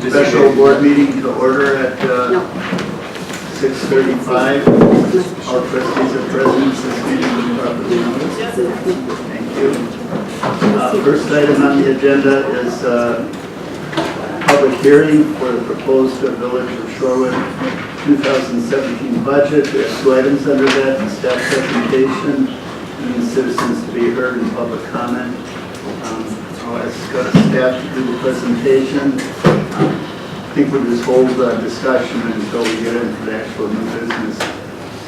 special board meeting to order at 6:35. All trustees are present. This meeting is properly noticed. Thank you. First item on the agenda is public hearing for the proposed Village of Shorewood 2017 budget. We have 2 items under that: the staff presentation and the citizens to be heard in public comment. I'll ask staff to do the presentation. I think we'll just hold discussion until we get into the actual new business,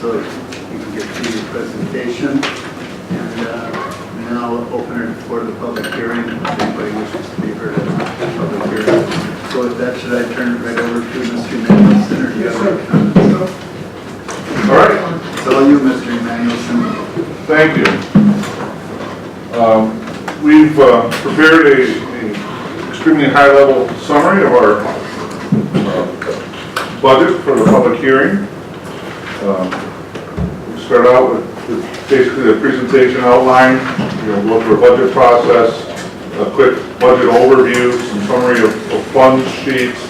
so you can get through the presentation. And then I'll open it for the public hearing if anybody wishes to be heard at the public hearing. So with that, should I turn it right over to Mr. Emanuelson, or do you have any comments? All right. It's all you, Mr. Emanuelson. Thank you. We've prepared a extremely high-level summary of our budget for the public hearing. We'll start out with basically the presentation outline, go through a budget process, a quick budget overview, some summary of fund sheets,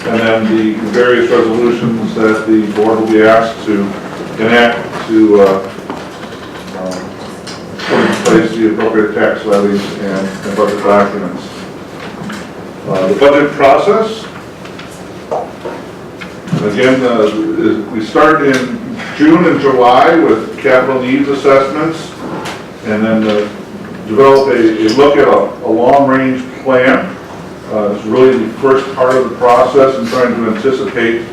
and then the various resolutions that the board will be asked to enact to put in place the appropriate tax levies and budget documents. The budget process, again, we start in June and July with capital needs assessments, and then develop a look at a long-range plan. It's really the first part of the process in trying to anticipate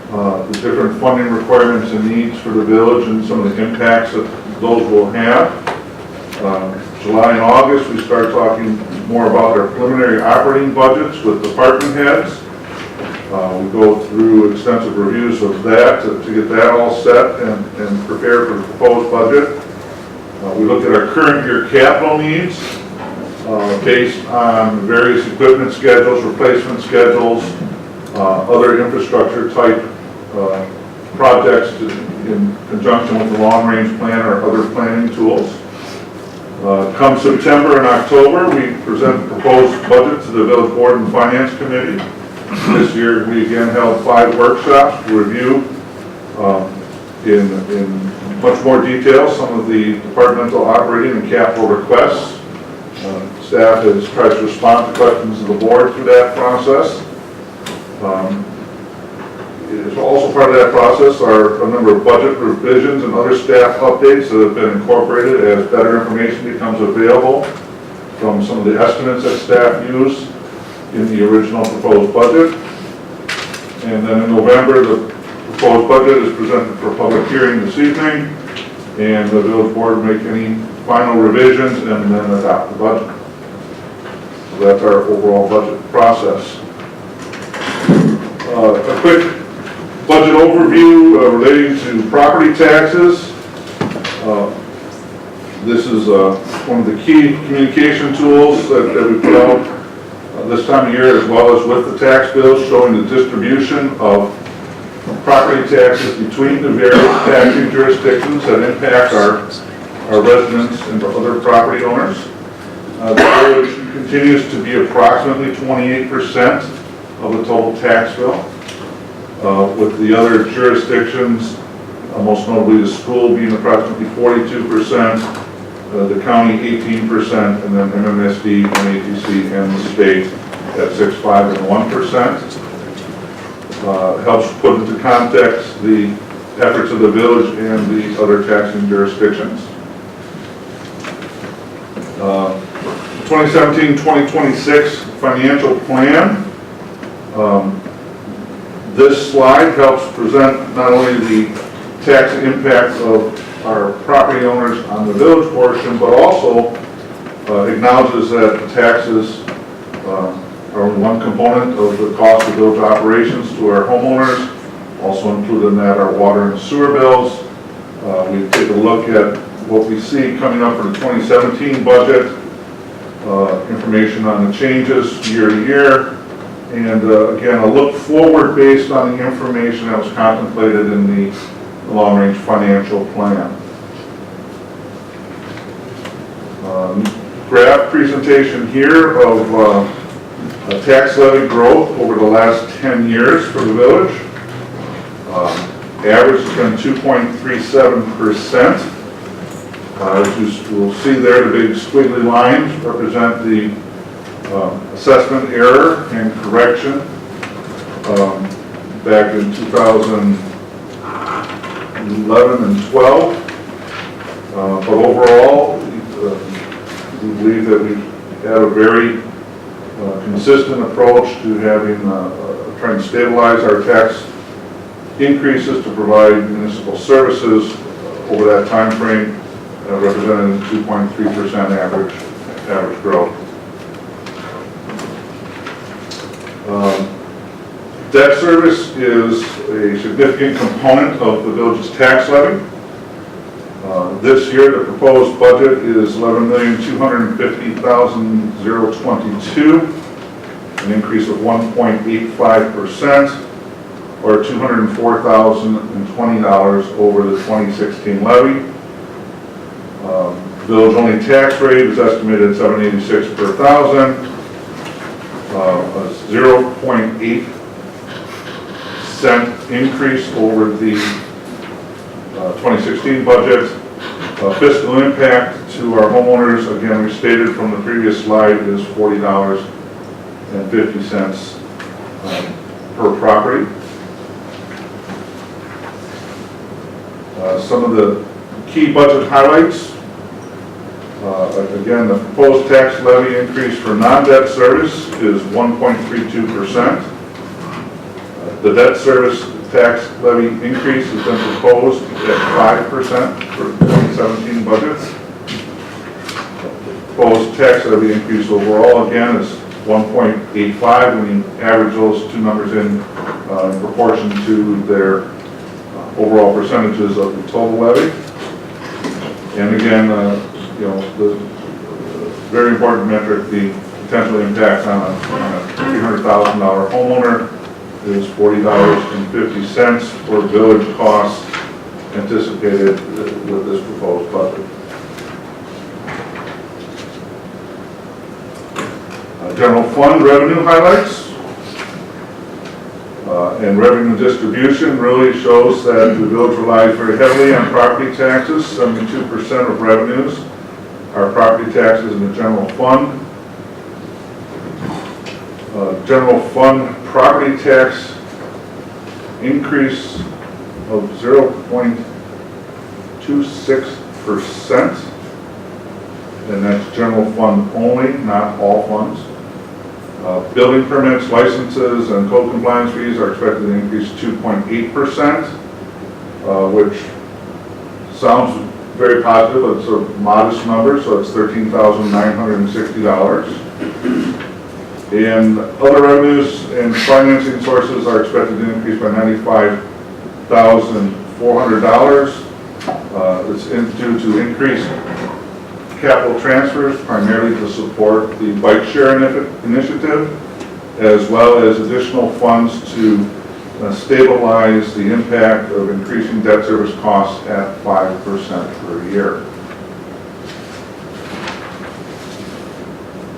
the different funding requirements and needs for the village and some of the impacts that those will have. July and August, we start talking more about our preliminary operating budgets with department heads. We go through extensive reviews of that to get that all set and prepare for the proposed budget. We look at our current year capital needs based on various equipment schedules, replacement schedules, other infrastructure type projects in conjunction with the long-range plan or other planning tools. Come September and October, we present the proposed budget to the Village Board and Finance Committee. This year, we again held 5 workshops to review in much more detail some of the departmental operating and capital requests. Staff has tried to respond to questions of the board through that process. Also part of that process are a number of budget revisions and other staff updates that have been incorporated as better information becomes available from some of the estimates that staff used in the original proposed budget. And then in November, the proposed budget is presented for public hearing this evening, and the village board will make any final revisions and then adopt the budget. So that's our overall budget process. A quick budget overview relating to property taxes. This is one of the key communication tools that we put out this time of year, as well as with the tax bills, showing the distribution of property taxes between the various taxing jurisdictions that impact our residents and other property owners. The village continues to be approximately 28% of the total tax bill, with the other jurisdictions, most notably the school, being approximately 42%, the county 18%, and then MMSD, NATC, and the state at 6%, 5%, and 1%. Helps put into context the efforts of the village and the other taxing jurisdictions. 2017-2026 financial plan. This slide helps present not only the tax impact of our property owners on the village portion, but also acknowledges that the taxes are one component of the cost of village operations to our homeowners. Also included in that are water and sewer bills. We take a look at what we see coming up for the 2017 budget, information on the changes year to year, and again, a look forward based on the information that was contemplated in the long-range financial plan. Graph presentation here of Tax levy growth over the last 10 years for the village. Average has been 2.37%. As you will see there, the big squiggly lines represent the assessment error and correction back in 2011 and 12. But overall, we believe that we've had a very consistent approach to having, trying to stabilize our tax increases to provide municipal services over that time frame, representing 2.3% average growth. Debt service is a significant component of the village's tax levy. This year, the proposed budget is $11,250,022, an increase of 1.85%, or $204,020 over the 2016 levy. Village-only tax rate is estimated at $786 per thousand, a 0.8 cent increase over the 2016 budget. Fiscal impact to our homeowners, again, we stated from the previous slide, is $40.50 per property. Some of the key budget highlights. Again, the proposed tax levy increase for non-debt service is 1.32%. The debt service tax levy increase has been proposed at 5% for 2017 budget. Proposed tax levy increase overall, again, is 1.85 when you average those two numbers in proportion to their overall percentages of the total levy. And again, the very important metric, the potential impact on a $300,000 homeowner is $40.50 for village costs anticipated with this proposed budget. General fund revenue highlights. And revenue distribution really shows that the village relies very heavily on property taxes. 72% of revenues are property taxes in the general fund. General fund property tax increase of 0.26%, and that's general fund only, not all funds. Building permits, licenses, and code compliance fees are expected to increase 2.8%, which sounds very positive, but it's a modest number, so it's $13,960. And other revenues and financing sources are expected to increase by $95,400. It's due to increased capital transfers, primarily to support the bike share initiative, as well as additional funds to stabilize the impact of increasing debt service costs at 5% per year.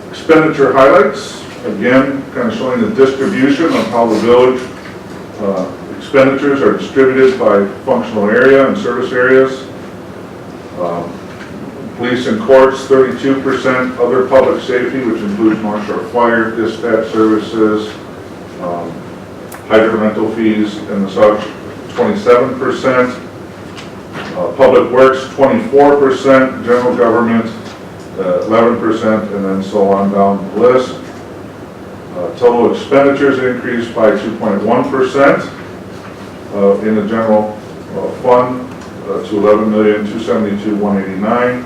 Expenditure highlights, again, kind of showing the distribution of how the village expenditures are distributed by functional area and service areas. Police and courts, 32%. Other public safety, which includes North Shore Fire, dispatch services, hydrant rental fees, and such, 27%. Public works, 24%. General government, 11%, and then so on down the list. Total expenditures increased by 2.1% in the general fund to $11,272,189.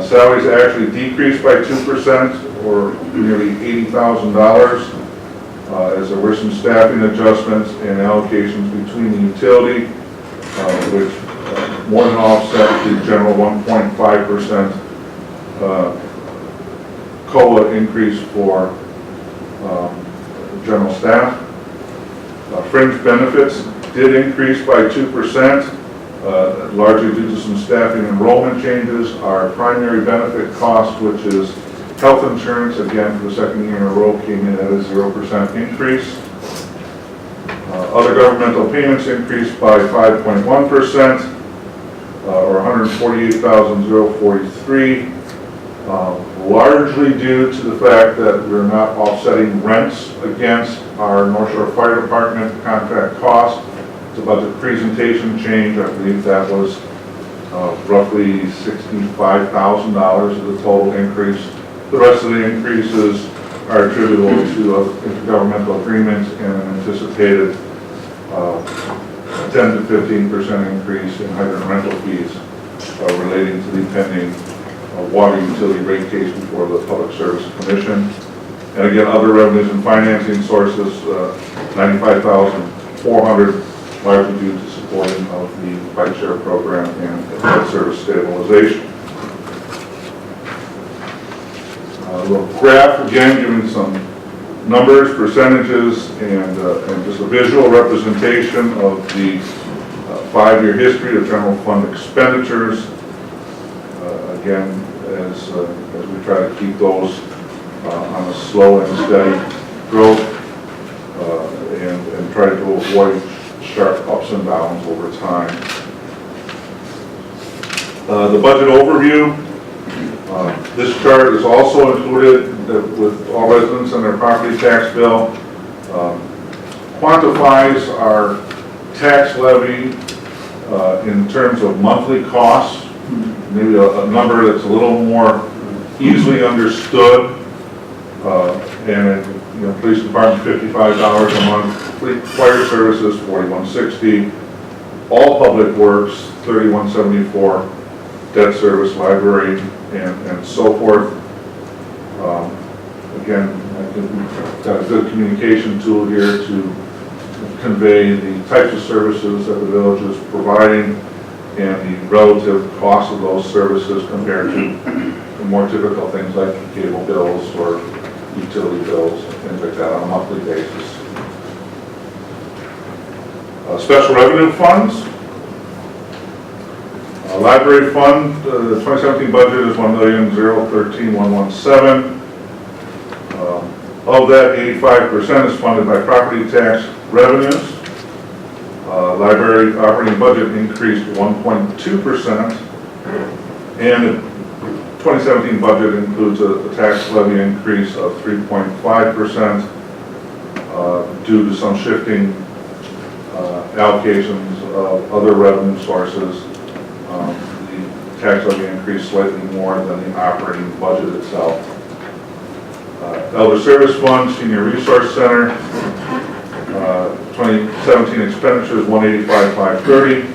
Salaries actually decreased by 2%, or nearly $80,000, as there were some staffing adjustments and allocations between the utility, which more than offset the general 1.5% COLA increase for general staff. Fringe benefits did increase by 2%. Largely due to some staffing enrollment changes. Our primary benefit cost, which is Health insurance, again, for the second year in a row, came in at a 0% increase. Other governmental payments increased by 5.1%, or $148,043, largely due to the fact that we're not offsetting rents against our North Shore Fire Department contract cost. It's a budget presentation change. I believe that was roughly $65,000 of the total increase. The rest of the increases are attributable to intergovernmental agreements and an anticipated 10 to 15% increase in hydrant rental fees relating to the pending water utility rate case before the Public Service Commission. And again, other revenues and financing sources, $95,400, largely due to supporting of the bike share program and debt service stabilization. A little graph again, giving some numbers, percentages, and just a visual representation of the 5-year history of general fund expenditures. Again, as we try to keep those on a slow and steady growth, and try to avoid sharp ups and downs over time. The budget overview. This chart is also included with all residents and their property tax bill. Quantifies our tax levy in terms of monthly costs, maybe a number that's a little more easily understood. And police department $55 a month, fire services $41.60, all public works $31.74, debt service, library, and so forth. Again, I think we've got a good communication tool here to convey the types of services that the village is providing and the relative cost of those services compared to the more typical things like cable bills or utility bills and things like that on a monthly basis. Special revenue funds. Library fund, the 2017 budget is $1,013,117. Of that, 85% is funded by property tax revenues. Library operating budget increased 1.2%, and the 2017 budget includes a tax levy increase of 3.5% due to some shifting allocations of other revenue sources. The tax levy increased slightly more than the operating budget itself. Elder Service Fund, Senior Resource Center, 2017 expenditures $185,530.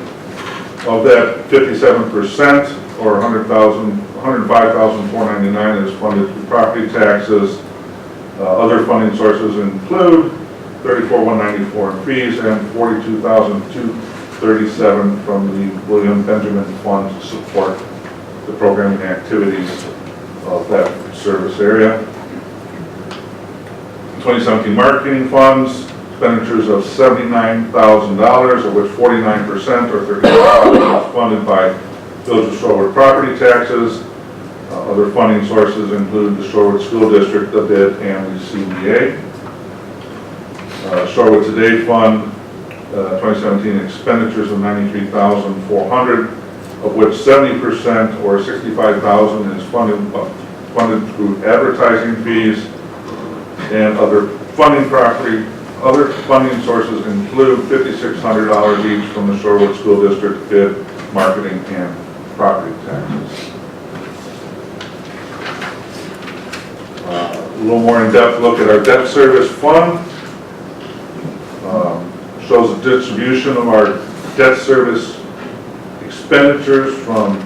Of that, 57% or $105,499 is funded through property taxes. Other funding sources include $34,194 in fees and $42,237 from the William Benjamin Fund to support the programming activities of that service area. 2017 marketing funds, expenditures of $79,000, of which 49% or $35,000 is funded by Village of Shorewood property taxes. Other funding sources include the Shorewood School District, the BID, and the CBA. Shorewood Today Fund, 2017 expenditures of $93,400, of which 70% or $65,000 is funded through advertising fees, and other funding sources include $5,600 each from the Shorewood School District, BID, marketing, and property taxes. A little more in-depth look at our debt service fund. Shows the distribution of our debt service expenditures from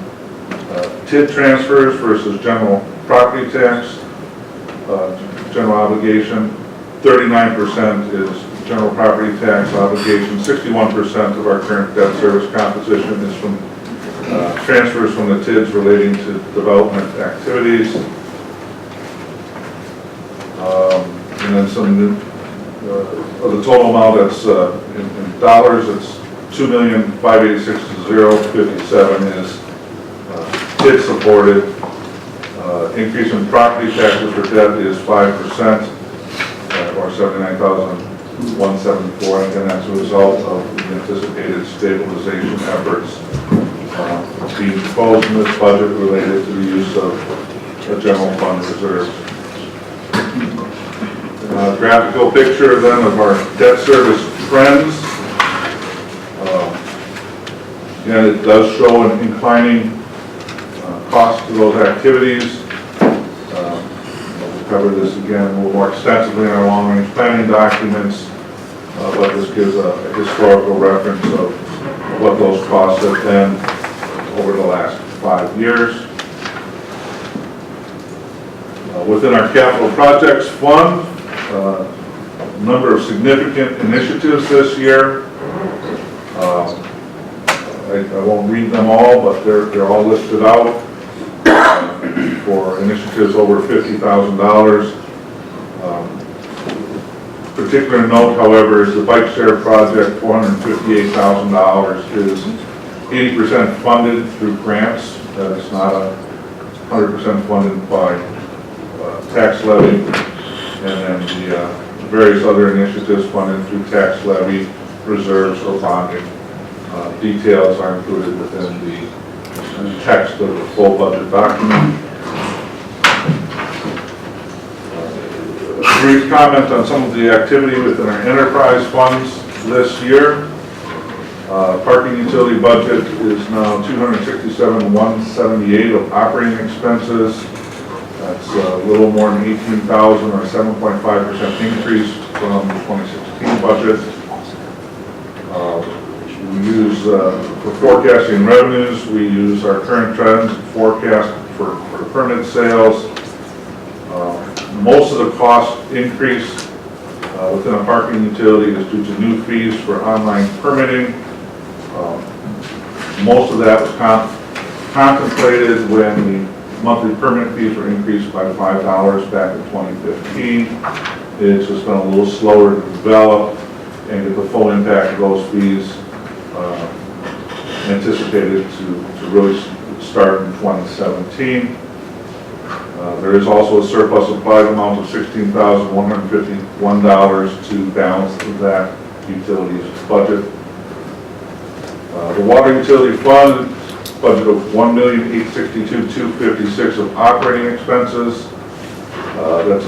TID transfers versus general property tax, general obligation. 39% is general property tax obligation. 61% of our current debt service composition is from transfers from the TIDs relating to development activities. And then some new, of the total amount that's in dollars, it's $2,586,057 is TID supported. Increase in property taxes for debt is 5%, or $79,174, and that's a result of the anticipated stabilization efforts being proposed in this budget related to the use of the general fund reserves. Graphical picture then of our debt service trends. Again, it does show an inclining cost to those activities. We'll cover this again a little more extensively in our long-range planning documents, but this gives a historical reference of what those costs have been over the last 5 years. Within our capital projects fund, a number of significant initiatives this year. I won't read them all, but they're all listed out for initiatives over $50,000. Particular note, however, is the bike share project, $458,000, is 80% funded through grants. That is not 100% funded by tax levy, and then the various other initiatives funded through tax levy, reserves, or bonding. Details are included within the text of the full budget document. Brief comment on some of the activity within our enterprise funds this year. Parking utility budget is now $267,178 of operating expenses. That's a little more than $18,000 or 7.5% increase from the 2016 budget. We use, for forecasting revenues, we use our current trends forecast for permit sales. Most of the cost increase within a parking utility is due to new fees for online permitting. Most of that was contemplated when the monthly permit fees were increased by $5 back in 2015. It's just been a little slower to develop and get the full impact of those fees anticipated to really start in 2017. There is also a surplus applied amount of $16,151 to balance that utilities budget. The water utility fund budget of $1,862,256 of operating expenses. That's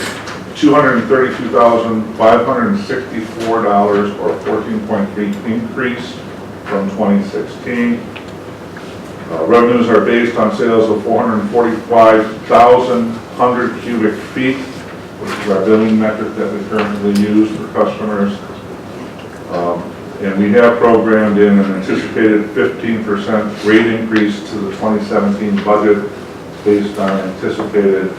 $232,564 or 14.3 increase from 2016. Revenues are based on sales of 445,100 cubic feet, which is our billing metric that we currently use for customers. And we have programmed in an anticipated 15% rate increase to the 2017 budget based on anticipated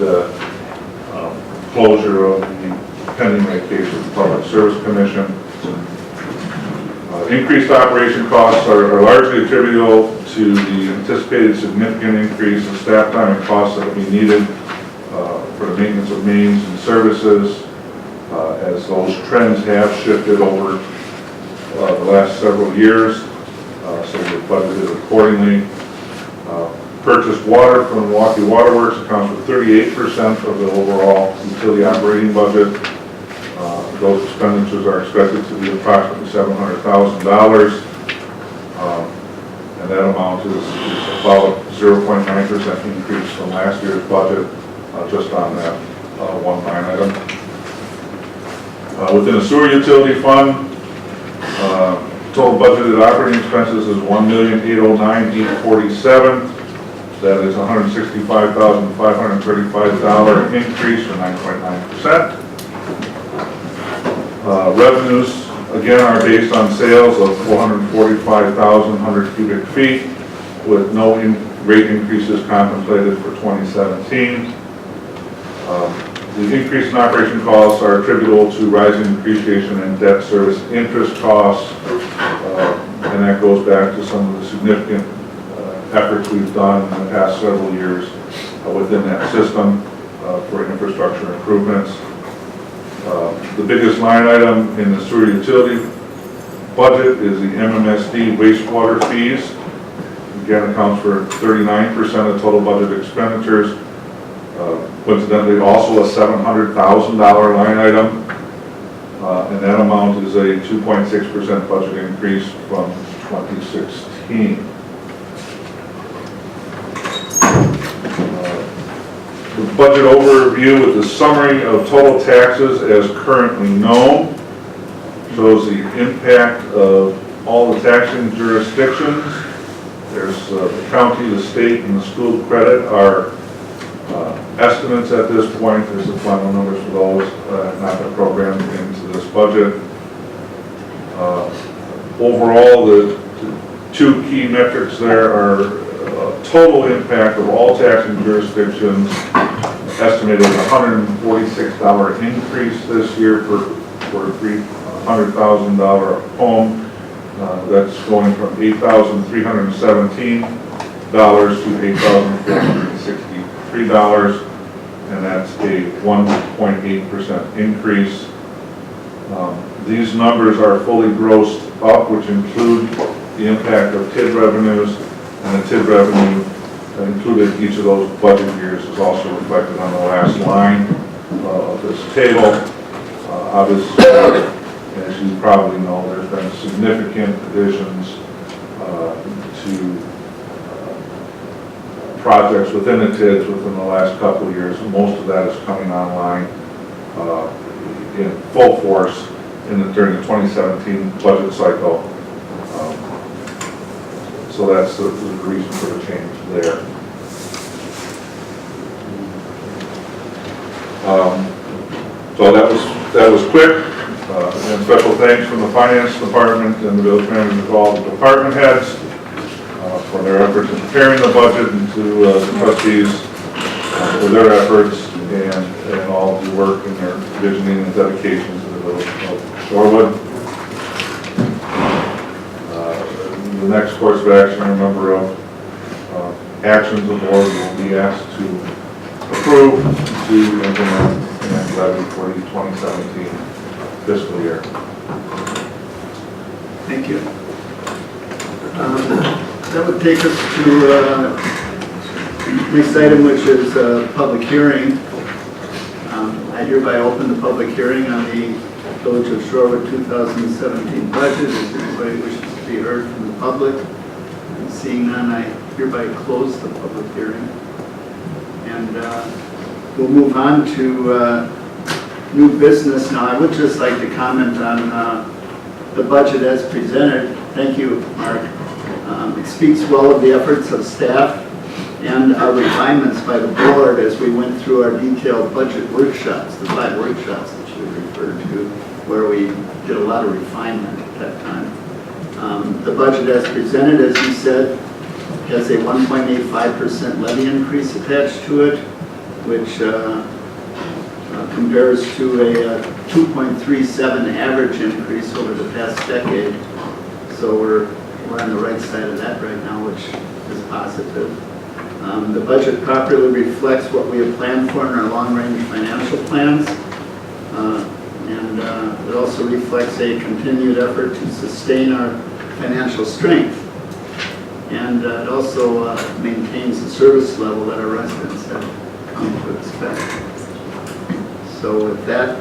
closure of the pending rate case with the Public Service Commission. Increased operation costs are largely attributable to the anticipated significant increase in staff time and costs that will be needed for the maintenance of mains and services, as those trends have shifted over the last several years, so we're budgeted accordingly. Purchased water from Milwaukee Water Works accounts for 38% of the overall utility operating budget. Those expenditures are expected to be approximately $700,000, and that amount is about 0.9% increase from last year's budget, just on that one line item. Within the sewer utility fund, total budgeted operating expenses is $1,809,847. That is $165,535 increase or 9.9%. Revenues, again, are based on sales of 445,100 cubic feet with no rate increases contemplated for 2017. The increase in operation costs are attributable to rising depreciation and debt service interest costs, and that goes back to some of the significant efforts we've done in the past several years within that system for infrastructure improvements. The biggest line item in the sewer utility budget is the MMSD wastewater fees. Again, accounts for 39% of total budget expenditures. Coincidentally, also a $700,000 line item, and that amount is a 2.6% budget increase from 2016. The budget overview with the summary of total taxes as currently known shows the impact of all the taxing jurisdictions. There's the county, the state, and the school credit are estimates at this point. There's the final numbers for those, not been programmed into this budget. Overall, the two key metrics there are total impact of all taxing jurisdictions, estimated $146 increase this year for a $300,000 home. That's going from $8,317 to $8,463, and that's a 1.8% increase. These numbers are fully grossed up, which include the impact of TID revenues, and the TID revenue included each of those budget years is also reflected on the last line of this table. Obviously, as you probably know, there's been significant additions to projects within the TIDs within the last couple of years. Most of that is coming online in full force during the 2017 budget cycle. So that's the reason for the change there. So that was quick. And special thanks from the finance department and the village manager to all the department heads for their efforts in preparing the budget, and to the trustees for their efforts and all the work and their visioning and dedication to the village of Shorewood. The next course of action, a number of actions the board will be asked to approve to implement and levy for the 2017 fiscal year. Thank you. That would take us to next item, which is public hearing. I hereby open the public hearing on the Village of Shorewood 2017 budget. If anybody wishes to be heard from the public, and seeing none, I hereby close the public hearing. And we'll move on to new business now. I would just like to comment on the budget as presented. Thank you, Mark. It speaks well of the efforts of staff and our refinements by the board as we went through our detailed budget workshops, the 5 workshops that you referred to, where we did a lot of refinement at that time. The budget as presented, as you said, has a 1.85% levy increase attached to it, which compares to a 2.37 average increase over the past decade. So we're on the right side of that right now, which is positive. The budget properly reflects what we have planned for in our long-range financial plans. And it also reflects a continued effort to sustain our financial strength. And it also maintains the service level that our residents have come to expect. So with that,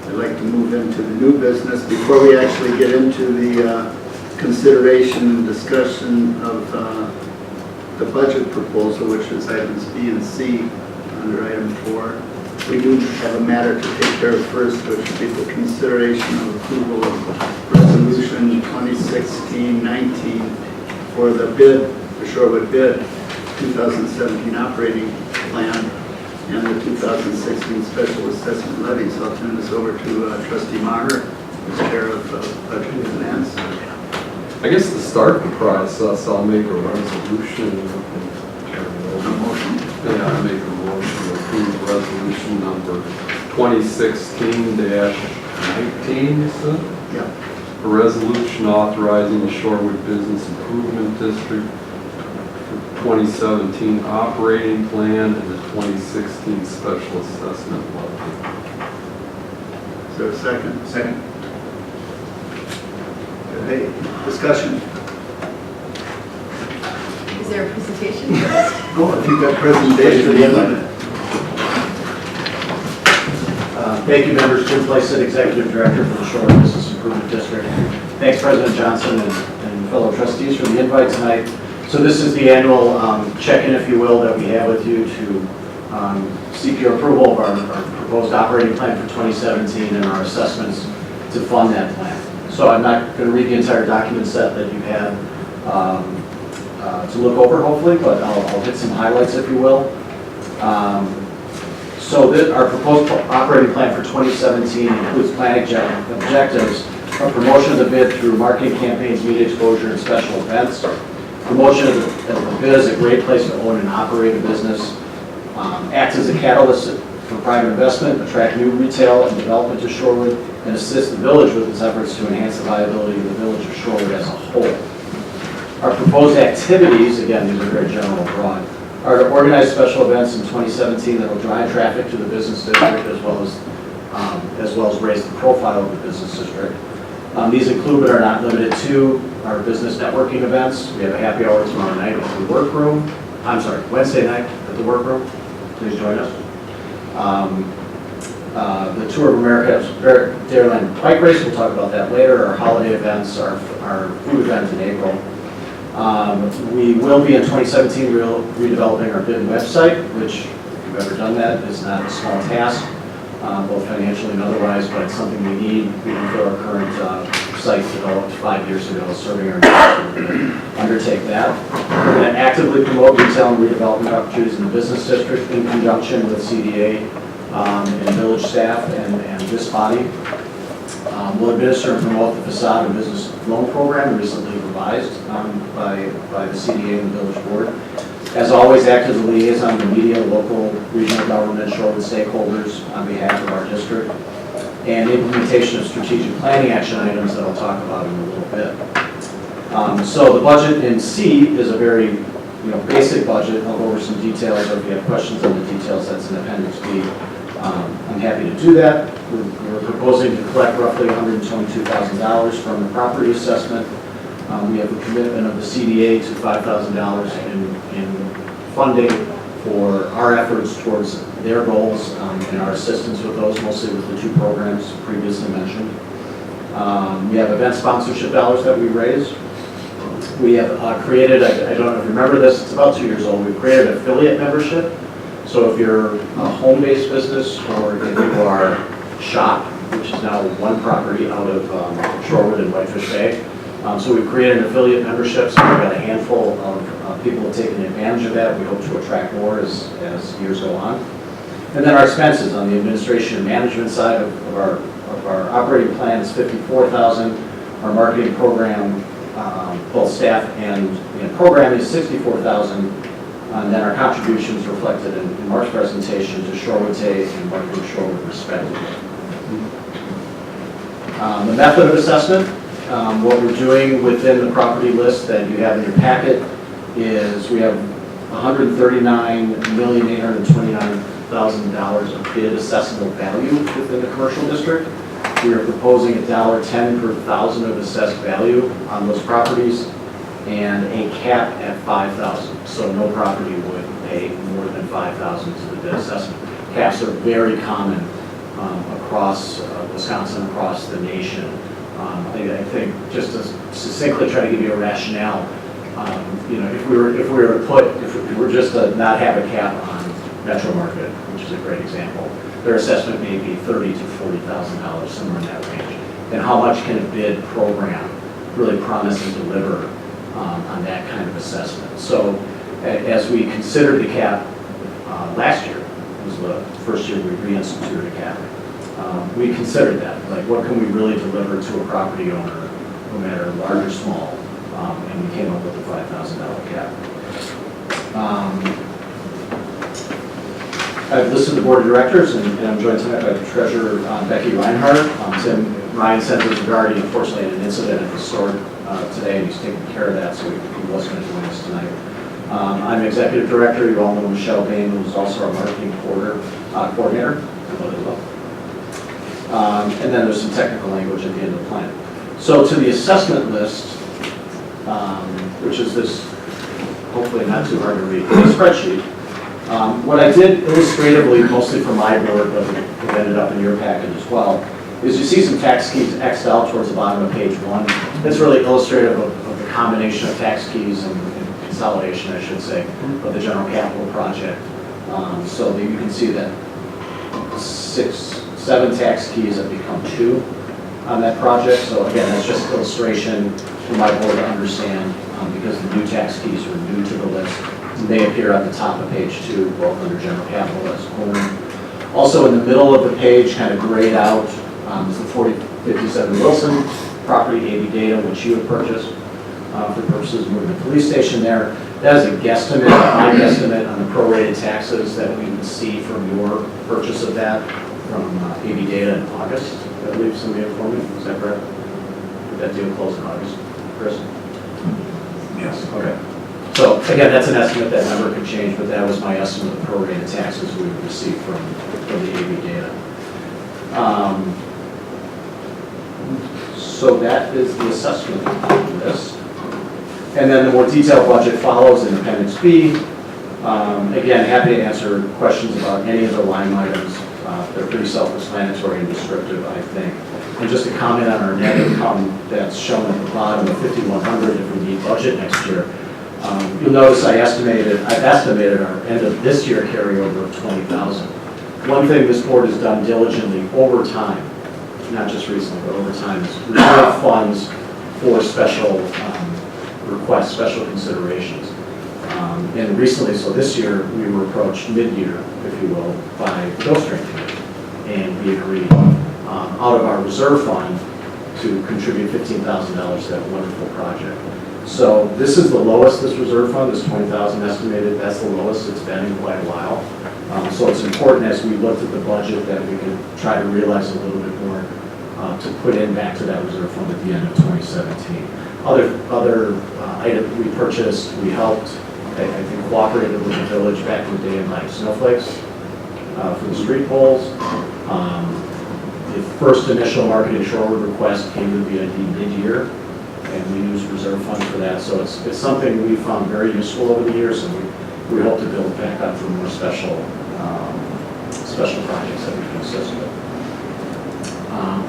I'd like to move into the new business. Before we actually get into the consideration and discussion of the budget proposal, which is items B and C under item 4, we do have a matter to take care of first, which would be the consideration of approval of resolution 2016-19 for the bid, the Shorewood bid, 2017 operating plan, and the 2016 special assessment levies. I'll turn this over to Trustee Maher, who's chair of budget and finance. I guess to start the process, I'll make a resolution. Yeah, I make a motion to approve resolution number 2016-19, you said? Yeah. A resolution authorizing the Shorewood Business Improvement District 2017 operating plan and the 2016 special assessment levy. Is there a second? Second. Okay, discussion. Is there a presentation first? Go, if you've got presentation. Thank you, members. Jim Plaisted, Executive Director for the Shorewood Business Improvement District. Thanks, President Johnson and fellow trustees for the invite tonight. So this is the annual check-in, if you will, that we have with you to seek your approval of our proposed operating plan for 2017 and our assessments to fund that plan. So I'm not going to read the entire document set that you have to look over, hopefully, but I'll hit some highlights, if you will. So our proposed operating plan for 2017 includes plan objectives of promotion of the bid through marketing campaigns, media exposure, and special events. Promotion of the bid is a great place to own and operate a business. Acts as a catalyst for private investment, attract new retail and development to Shorewood, and assist the village with its efforts to enhance the viability of the village of Shorewood as a whole. Our proposed activities, again, these are very general and broad, are to organize special events in 2017 that will drive traffic to the business district as well as raise the profile of the business district. These include but are not limited to our business networking events. We have a happy hour tomorrow night at the workroom. Wednesday night at the workroom. Please join us. The Tour of America Dairyland Bike Race, we'll talk about that later. Our holiday events, our food event in April. We will be in 2017 redeveloping our bid website, which, if you've ever done that, is not a small task, both financially and otherwise, but it's something we need. We can get our current site developed 5 years ago, serving our needs. We're going to undertake that. We're going to actively promote retail and redevelopment opportunities in the business district in conjunction with CDA and village staff and this body. We'll administer and promote the facade and business loan program, recently revised by the CDA and the village board. As always, act as a liaison to media, local, regional government, Shorewood stakeholders on behalf of our district, and implementation of strategic planning action items that I'll talk about in a little bit. So the budget in C is a very basic budget. I'll go over some details, or if you have questions on the details, that's in Appendix B. I'm happy to do that. We're proposing to collect roughly $122,000 from the property assessment. We have a commitment of the CDA to $5,000 in funding for our efforts towards their goals and our assistance with those, mostly with the two programs previously mentioned. We have event sponsorship dollars that we raised. We have created, I don't know if you remember this, it's about 2 years old, we've created an affiliate membership. So if you're a home-based business or if you are SHOP, which is now one property out of Shorewood and Whitefish Bay. So we've created an affiliate membership, so we've got a handful of people who have taken advantage of that. We hope to attract more as years go on. And then our expenses on the administration and management side of our operating plan is $54,000. Our marketing program, both staff and program is $64,000. And then our contributions reflected in Mark's presentation to Shorewood Day and Marketing Shorewood respectively. The method of assessment, what we're doing within the property list that you have in your packet is we have $139,829,000 of bid assessable value within the commercial district. We are proposing $1.10 per thousand of assessed value on those properties and a cap at $5,000. So no property would pay more than $5,000 to the bid assessment. Caps are very common across Wisconsin, across the nation. I think just to succinctly try to give you a rationale, if we were just to not have a cap on Metro Market, which is a great example, their assessment may be $30,000 to $40,000, somewhere in that range. And how much can a bid program really promise and deliver on that kind of assessment? So as we considered the cap last year, was the first year we reinstituted a cap. We considered that, like what can we really deliver to a property owner, no matter large or small, and we came up with a $5,000 cap. I've listed the board of directors, and I'm joined tonight by the treasurer, Becky Reinhardt. Ryan sent his regarding, unfortunately, an incident at the store today, and he's taking care of that, so he was going to join us tonight. I'm executive director. You all know Michelle Bain, who's also our marketing coordinator. And then there's some technical language at the end of the plan. So to the assessment list, which is this hopefully not too hard to read, a spreadsheet. What I did illustratively, mostly for my board, but it ended up in your package as well, is you see some tax keys X'd out towards the bottom of page 1. That's really illustrative of the combination of tax keys and consolidation, I should say, of the general capital project. So that you can see that 7 tax keys have become 2 on that project. So again, that's just illustration for my board to understand, because the new tax keys are new to the list. They appear at the top of page 2, both under general capital as corner. Also in the middle of the page, kind of grayed out, is the 4057 Wilson property, AV Data, which you have purchased for purposes of moving the police station there. That is a guesstimate, my guesstimate on the prorated taxes that we would see from your purchase of that from AV Data in August. Did I leave somebody informed me? Is that correct? Did that deal close in August, Chris? Yes. Okay. So again, that's an estimate. That number could change, but that was my estimate of the prorated taxes we would receive from the AV Data. So that is the assessment list. And then the more detailed budget follows in Appendix B. Again, happy to answer questions about any of the line items. They're pretty self-explanatory and descriptive, I think. And just to comment on our net income that's shown at the bottom of 5,100 if we need budget next year. You'll notice I've estimated our end of this year carryover of 20,000. One thing this board has done diligently over time, not just recently, but over time, is reserve funds for special requests, special considerations. And recently, so this year, we were approached mid-year, if you will, by the Bill Strength Committee. And we agreed out of our reserve fund to contribute $15,000 to that wonderful project. So this is the lowest, this reserve fund, this 20,000 estimated, that's the lowest it's been in quite a while. So it's important as we looked at the budget that we can try to realize a little bit more to put in back to that reserve fund at the end of 2017. Other items we purchased, we helped, I think cooperated with the village back in the day and like snowflakes for the street poles. The first initial marketing Shorewood request came to be mid-year, and we used reserve funds for that. So it's something we found very useful over the years, and we hope to build back up for more special projects that we can assist with.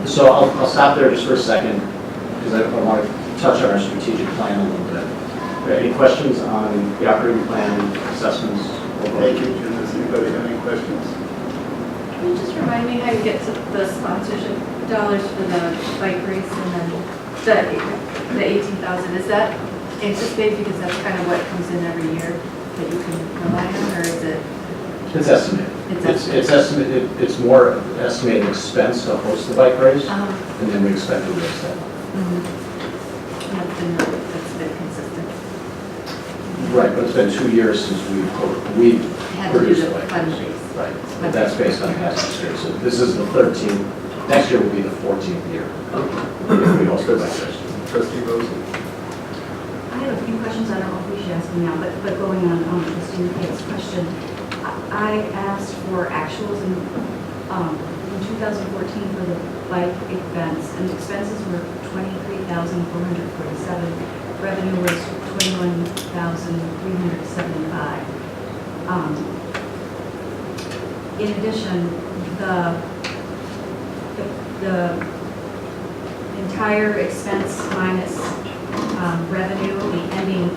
So I'll stop there just for a second, because I want to touch on our strategic plan a little bit. Any questions on the operating plan assessments? Thank you, Jim. Does anybody have any questions? Can you just remind me how you get to the sponsorship dollars for the bike race and then the 18,000? Is that anticipated because that's kind of what comes in every year that you can rely on, or is it? It's estimated. It's estimated. It's more estimated expense to host the bike race, and then we expect to raise that. That's been consistent. Right, but it's been 2 years since we Had to do produced the the bike fund race. race. Right, but that's based on past experience. So this is the 13th. Next year will be the 14th year. If we host the bike race. Trustee Rosen? I have a few questions. I don't know if we should ask them now, but going on Trustee McKay's question, I asked for actuals in 2014 for the bike events, and the expenses were $23,447. Revenue was $21,375. In addition, the entire expense minus revenue, the ending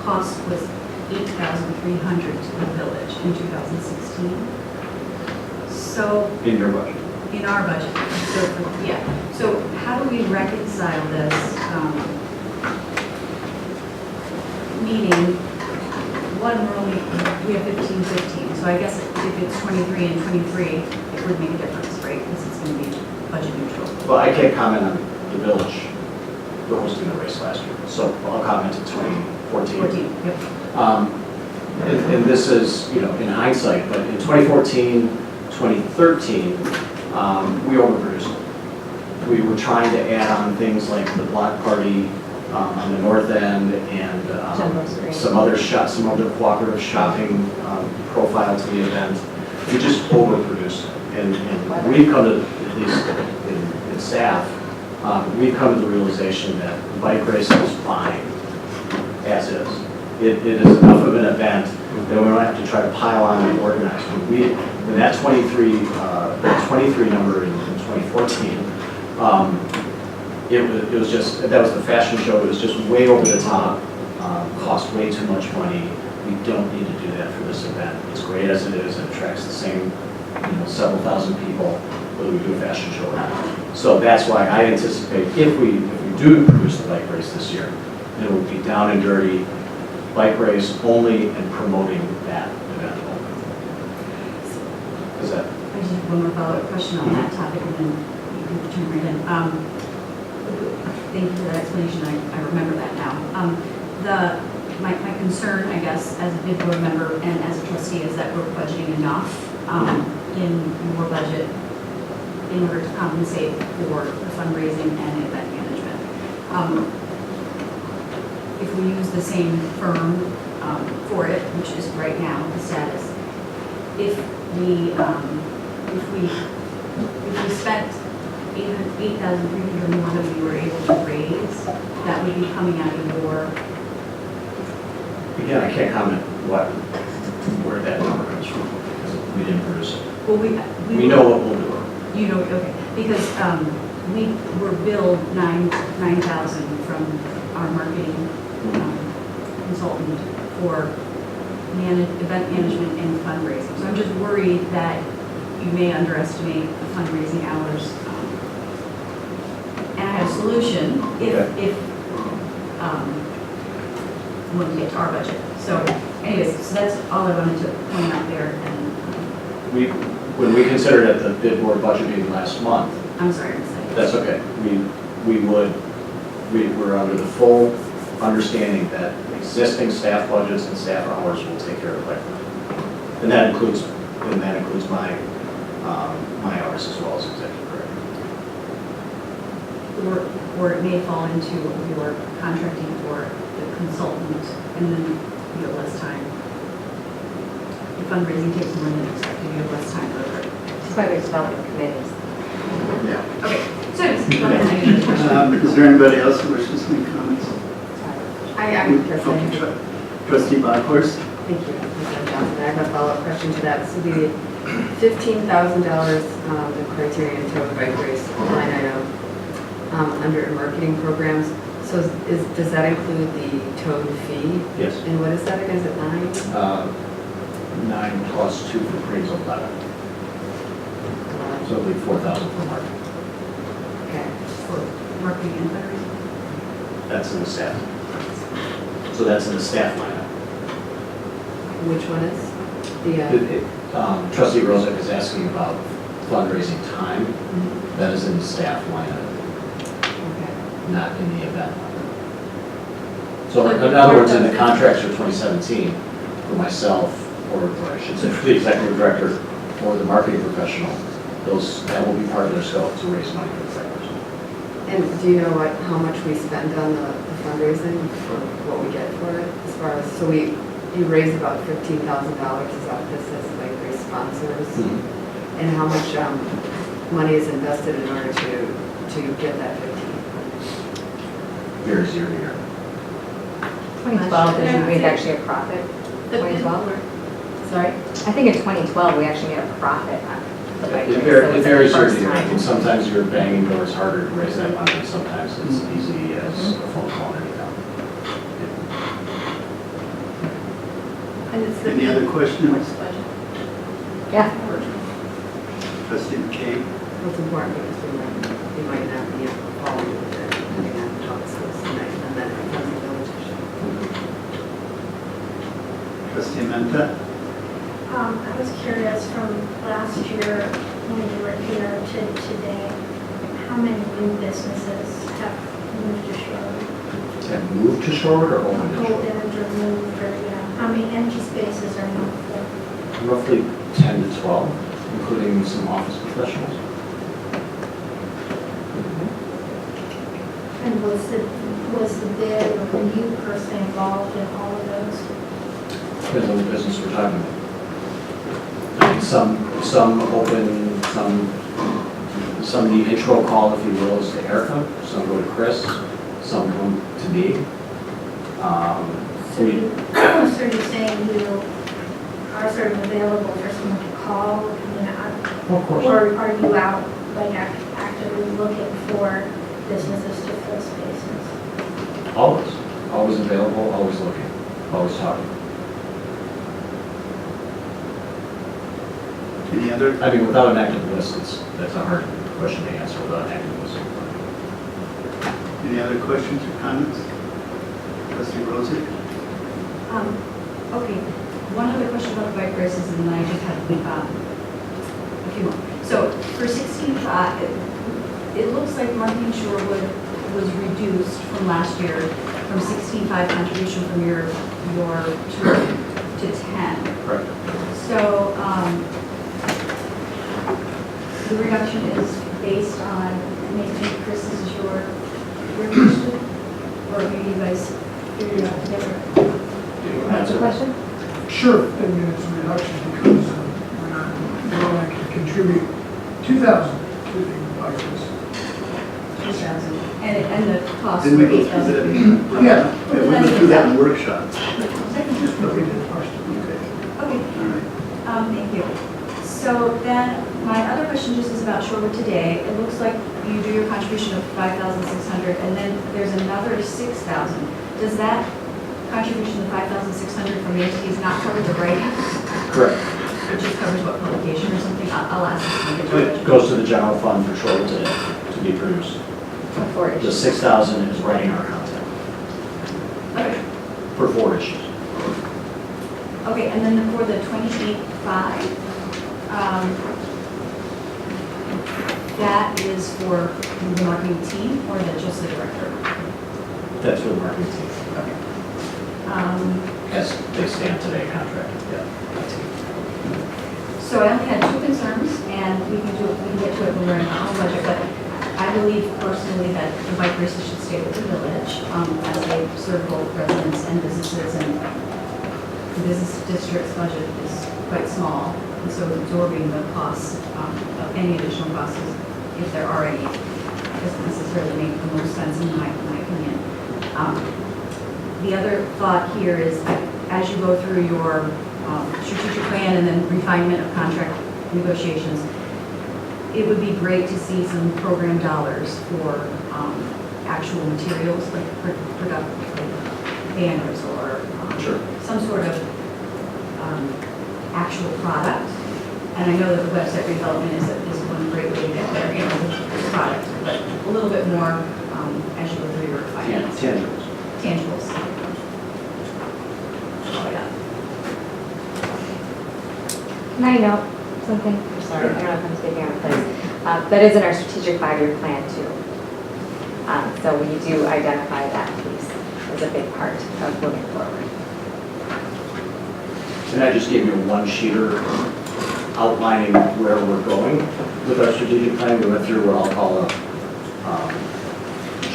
cost was $8,300 to the village in 2016. So In your budget. in our budget, so how do we reconcile this? Meaning, one, we have 15, so I guess if it's 23 and 23, it would make a difference, right? Because it's going to be budget neutral. Well, I can't comment on the village for hosting the race last year, so I'll comment to 2014. 14, yep. And this is, in hindsight, but in 2014, 2013, we overproduced. We were trying to add on things like the block party on the north end and some other cooperative shopping profile to the event. We just overproduced. And we've come to, at least in staff, we've come to the realization that the bike race is fine as is. it is enough of an event that we don't have to try to pile on and organize. When that 23 number in 2014, it was just, that was the fashion show, it was just way over the top, cost way too much money. We don't need to do that for this event. It's great as it is, it attracts the same, several thousand people, whether we do a fashion show or not. So that's why I anticipate if we do produce the bike race this year, it will be down and dirty, bike race only and promoting that event only. Is that? I just have one more follow-up question on that topic, and then you can turn right in. Thank you for that explanation, I remember that now. My concern, I guess, as a bid board member and as a trustee, is that we're budgeting enough in your budget in order to compensate for the fundraising and event management. If we use the same firm for it, which is right now the status, if we spent $8,300 more than we were able to raise, that would be coming out of your. Again, I can't comment where that number comes from, because we didn't produce it. Well, We know what we'll do. You know, okay, because we were billed $9,000 from our marketing consultant for event management and fundraising. So I'm just worried that you may underestimate the fundraising hours. And I have a solution if when we get to our budget. So anyways, so that's all I wanted to point out there. And When we considered at the bid board budget meeting last month, I'm sorry, I'm saying. that's okay. We're under the full understanding that existing staff budgets and staff hours will take care of it. And that includes my hours as well as executive director. Or it may fall into your contracting for the consultant, and then you have less time. The fundraising takes more than expected, you have less time for it. That's why we develop committees. Yeah. Okay, so go ahead, I have a question. Is there anybody else who wishes to make comments? I'm President. Okay, Trustee Bachhorst? Thank you, President Johnson. I have a follow-up question to that. So the $15,000, the criterion total bike race line item under marketing programs. So does that include the towed fee? Yes. And what is that again? Is it 9? 9 plus 2 for Green's 11. So it'll be 4,000 for marketing. Okay. For marketing and fundraising. That's in the staff. So that's in the staff lineup. Which one is? Trustee Rozak is asking about fundraising time. That is in the staff lineup, Okay. not in the event lineup. So in other words, in the contracts for 2017, for myself, or I should say for the executive director or the marketing professional, that will be part of their scope to raise money for the fundraiser. And do you know how much we spend on the fundraising or what we get for it? As far as, so you raise about $15,000, is that what this is, like raise sponsors? And how much money is invested in order to get that 15? Varies year to year. 2012, we actually a profit. The bid 2012? board. Sorry? I think in 2012, we actually made a profit on the bike race. It So it's varies the year first to year. I time. think sometimes you're banging doors harder to raise that money, sometimes it's easy as a phone call or anything. And it's the Any other questions? budget. Yeah. Trustee McKay? It's important because we might not be following with it, depending on how this goes tonight, and then it becomes a village issue. Trustee Menta? I was curious from last year when you were here to today, how many new businesses have moved to Shorewood? And move to Shorewood or open to Go Shorewood? in or moved, or, how many empty spaces are not full? Roughly 10 to 12, including some office professionals. And was the bid, or were you personally involved in all of those? Depends on the business we're talking about. I mean, some open, some the intro call, if you will, is to Erica, some go to Chris, some come to me. So So you're saying you are sort of available for someone to call, Of course. or are you out, like, actively looking for businesses to fill spaces? Always available, always looking, always talking. Any other? I mean, without an active list, that's a hard question to answer without an active list. Any other questions or comments? Trustee Rosie? Okay, one other question about the bike races, and then I just have a few more. So for 16.5, it looks like Marketing Shorewood was reduced from last year from 16.5 contribution from your to 10. Correct. So the reduction is based on, maybe Chris, this is your question, or maybe you guys figured it out together. Answer the question? Sure, I mean, it's a reduction because we're not going to contribute 2,000 to the bikers. 2,000, and the cost Didn't for we go through that? 8,000. Yeah. We went through that in workshops. Just looking at the question. Okay, Okay, all right. thank you. So then, my other question just is about Shorewood today. It looks like you do your contribution of 5,600, and then there's another 6,000. Does that contribution of 5,600 from the entities not cover the grant? Correct. It just covers what, publication or something? I'll ask this. It goes to the general fund for Shorewood today to be produced. For The 6,000 is writing our content Okay. for 4 issues. Okay, and then for the 28.5, that is for the marketing team or just the director? That's for the marketing team. Okay. As they stand today, contracted, yeah. So I only had 2 concerns, and we can get to it when we're in our own budget, but I believe personally that the bike races should stay with the village, as they serve both residents and businesses, and the business district's budget is quite small, and so absorbing the costs of any additional costs, if there are any, doesn't necessarily make the most sense in my opinion. The other thought here is, as you go through your strategic plan and then refinement of contract negotiations, it would be great to see some program dollars for actual materials, like productive banners or Sure. some sort of actual product. And I know that the website redevelopment is one great way to get there, the product, but a little bit more as you go through your refinement. Tangibles. Tangibles. Oh, yeah. Can I note something? I'm sorry, I don't know if I'm speaking out of place. That is in our strategic 5-year plan too. So we do identify that piece as a big part of moving forward. And I just gave you a 1-sheeter outlining where we're going with our strategic plan. We went through what I'll call a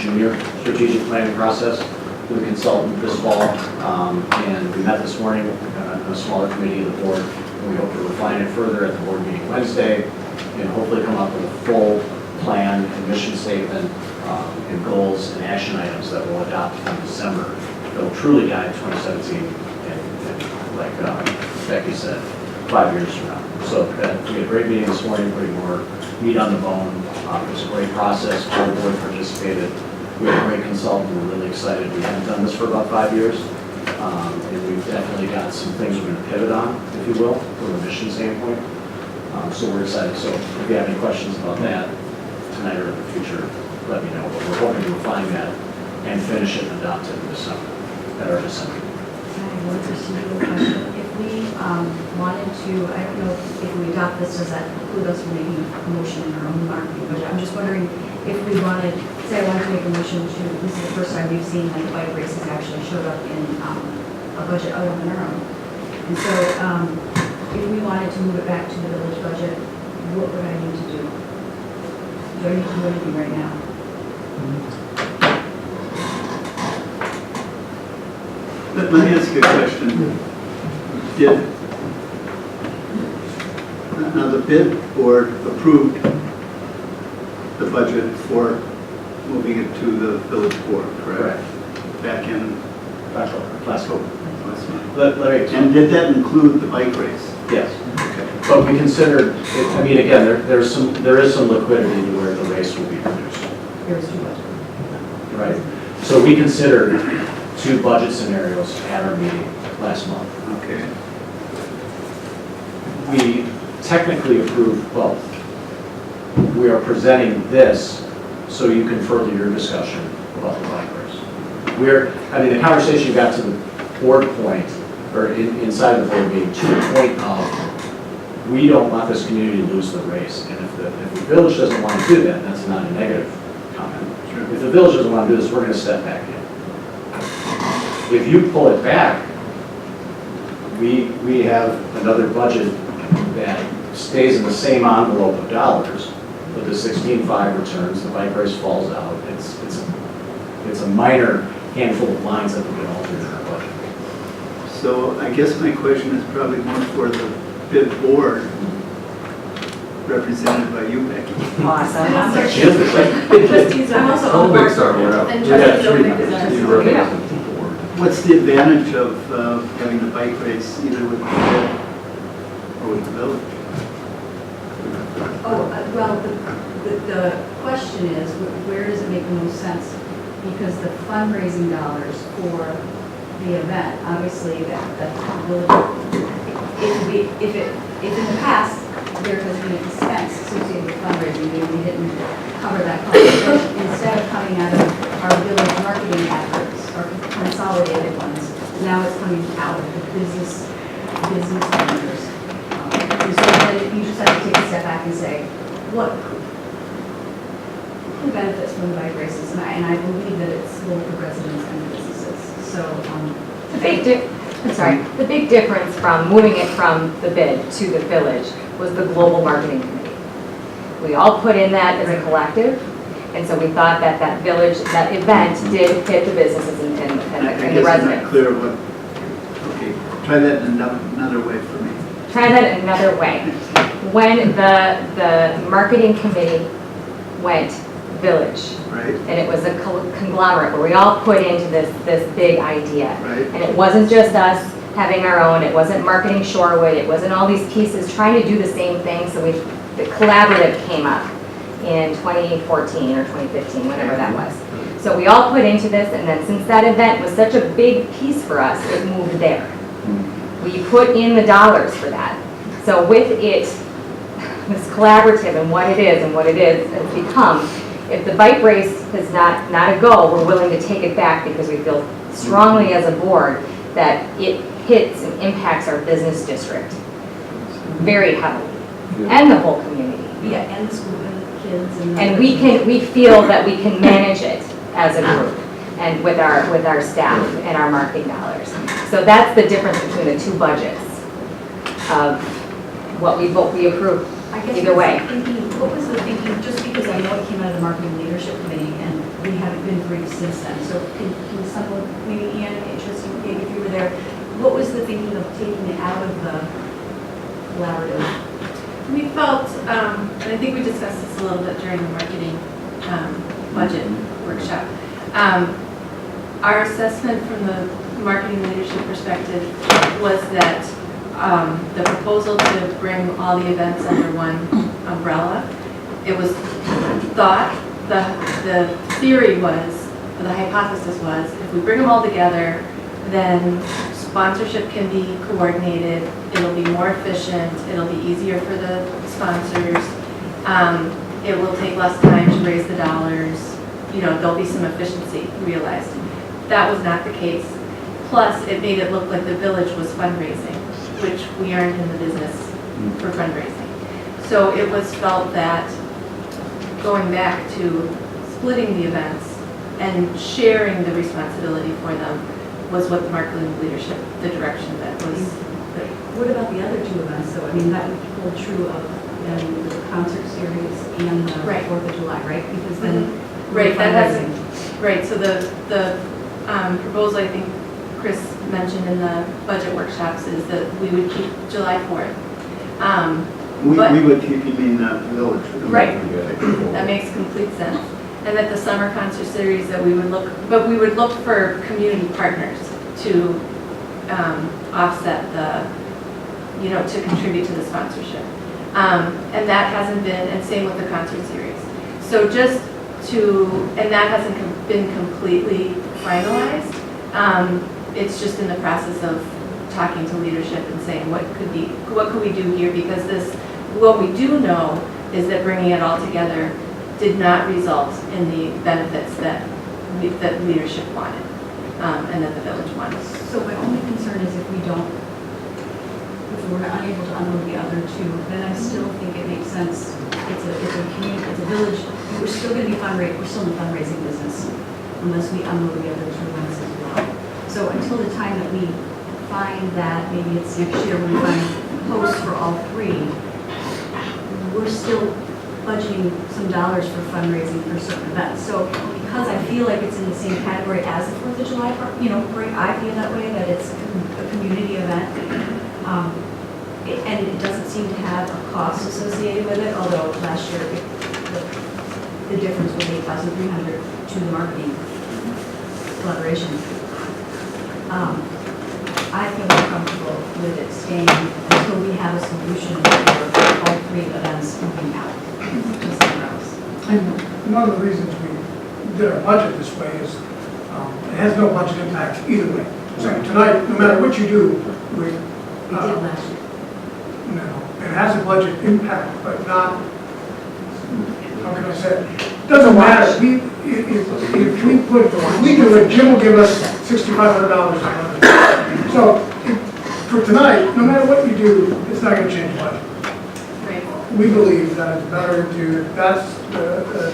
junior strategic planning process with a consultant this fall. And we met this morning on a smaller committee of the board. And we hope to refine it further at the board meeting Wednesday and hopefully come up with a full plan and mission statement and goals and action items that we'll adopt in December that will truly guide 2017 and like Becky said, 5 years from now. So we had a great meeting this morning, putting more meat on the bone. It was a great process, all the board participated. We had a great consultant, we're really excited. We haven't done this for about 5 years. And we've definitely got some things we're going to pivot on, if you will, from a mission standpoint. So we're excited. So if you have any questions about that tonight or in the future, let me know. But we're hoping to refine that and finish it and adopt it in December, at our December. I have one procedural question. If we wanted to, I don't know if we adopt this, does that include us making a motion in our own marketing budget? I'm just wondering if we wanted, say I wanted to make a motion to, this is the first time we've seen that the bike races actually showed up in a budget other than our own. And so if we wanted to move it back to the village budget, what would I need to do? Do I need to do anything right now? Let me ask you a question. Now the bid board approved the budget for moving it to the village board, correct? Back in October. last month. Let me, And did that include the bike race? yes. Okay. But we considered, I mean, again, there is some liquidity to where the race will be produced, There's too much. right? So we considered 2 budget scenarios at our meeting last month. Okay. We technically approved both. We are presenting this so you can further your discussion about the bike race. I mean, the conversation got to the board point, or inside the board meeting, to the point of, we don't want this community to lose the race. And if the village doesn't want to do that, that's not a negative comment. If the village doesn't want to do this, we're going to step back in. If you pull it back, we have another budget that stays in the same envelope of dollars, but the 16.5 returns, the bike race falls out. It's a minor handful of lines that we can alter in our budget. So I guess my question is probably more for the bid board, represented by you, Becky. Awesome. Trustees are also on Big board. Star, we're out. And We got trustees don't 3 make members. decisions. You represent the board. What's the advantage of having the bike race either with the bid or with the village? Oh, well, the question is, where does it make the most sense? Because the fundraising dollars for the event, obviously, that village, if in the past, there has been an expense associated with fundraising, we didn't cover that cost. Instead of coming out of our village marketing efforts, our consolidated ones, now it's coming out of the business vendors. And so then you just have to take a step back and say, who benefits from the bike races? And I believe that it's both the residents and the businesses. So, The big difference from moving it from the bid to the village was the global marketing committee. We all put in that as a collective, and so we thought that that event did fit the businesses and I the guess I'm not residents. clear what, okay, try that in another way for me. Try that another way. When the marketing committee went village, Right, and it was a conglomerate where we all put into this big idea. right, And it wasn't just us having our own, it wasn't marketing Shorewood, it wasn't all these pieces trying to do the same thing, so the collaborative came up in 2014 or 2015, whatever that was. So we all put into this, and then since that event was such a big piece for us, it moved there. We put in the dollars for that. So with it, this collaborative and what it is has become, if the bike race is not a go, we're willing to take it back because we feel strongly as a board that it hits and impacts our business district very heavily, and the whole community. yeah, and the school and the kids and. And we feel that we can manage it as a group and with our staff and our marketing dollars. So that's the difference between the 2 budgets of what we approve I guess either way. What was the thinking, just because I know it came out of the marketing leadership committee and we haven't been briefed since then, so can someone, maybe Ian, interesting, maybe if you were there, what was the thinking of taking it out of the collaborative? We felt, and I think we discussed this a little bit during the marketing budget workshop. Our assessment from the marketing leadership perspective was that the proposal to bring all the events under one umbrella, it was thought, the theory was, or the hypothesis was, if we bring them all together, then sponsorship can be coordinated, it'll be more efficient, it'll be easier for the sponsors, it will take less time to raise the dollars, there'll be some efficiency realized. That was not the case. Plus, it made it look like the village was fundraising, which we aren't in the business for fundraising. So it was felt that going back to splitting the events and sharing the responsibility for them was what the marketing leadership, the direction that was. What about the other 2 events, though? I mean, that would hold true of the concert series and the Right. 4th of July, right? Because then. Right, that fundraising. has, right, so the proposal, I think Chris mentioned in the budget workshops, is that we would keep July 4th. But- we would keep, you mean, the village. Right. That makes complete sense. And that the summer concert series that we would look for community partners to offset the, to contribute to the sponsorship. And that hasn't been, and same with the concert series. So just to, and that hasn't been completely finalized. It's just in the process of talking to leadership and saying what could we do here, because what we do know is that bringing it all together did not result in the benefits that leadership wanted, and that the village wanted. So my only concern is if we're unable to unload the other two, then I still think it makes sense. It's a community, it's a village. We're still going to be we're still in the fundraising business unless we unload the other two ones as well. So until the time that we find that, maybe it's next year when we find hosts for all three, we're still budgeting some dollars for fundraising for certain events. So because I feel like it's in the same category as the 4th of July, parade, I feel that way, that it's a community event. And it doesn't seem to have a cost associated with it, although last year the difference was $8,300 to the marketing collaboration. I feel more comfortable with it staying until we have a solution for all three events moving out to somewhere else. And one of the reasons we did our budget this way is it has no budget impact either way. So tonight, no matter what you do, We did last year. no, it has a budget impact, but not, how can I say it? Doesn't matter. If we do it, Jim will give us $6,500. So for tonight, no matter what you do, it's not going to change the budget. Right. We believe that it's better to, that's the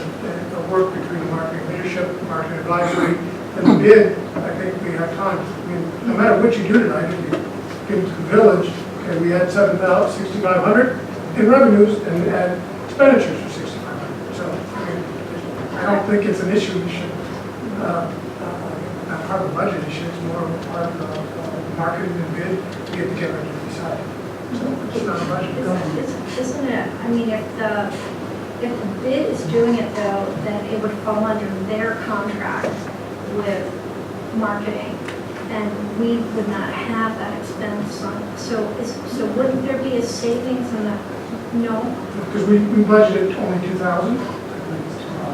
work between marketing leadership, marketing advisory, and the bid. I think we have time. I mean, no matter what you do tonight, if you give it to the village, okay, we had $6,500 in revenues and we had expenditures for $6,500. So, I mean, I don't think it's an issue we should, not part of the budget issue, it's more of a part of marketing and bid, we get together and decide. So it's not a budget. Isn't it, I mean, if the bid is doing it though, then it would fall under their contract with marketing, and we would not have that expense on, so wouldn't there be a savings in that? No? Because we budgeted only 2,000,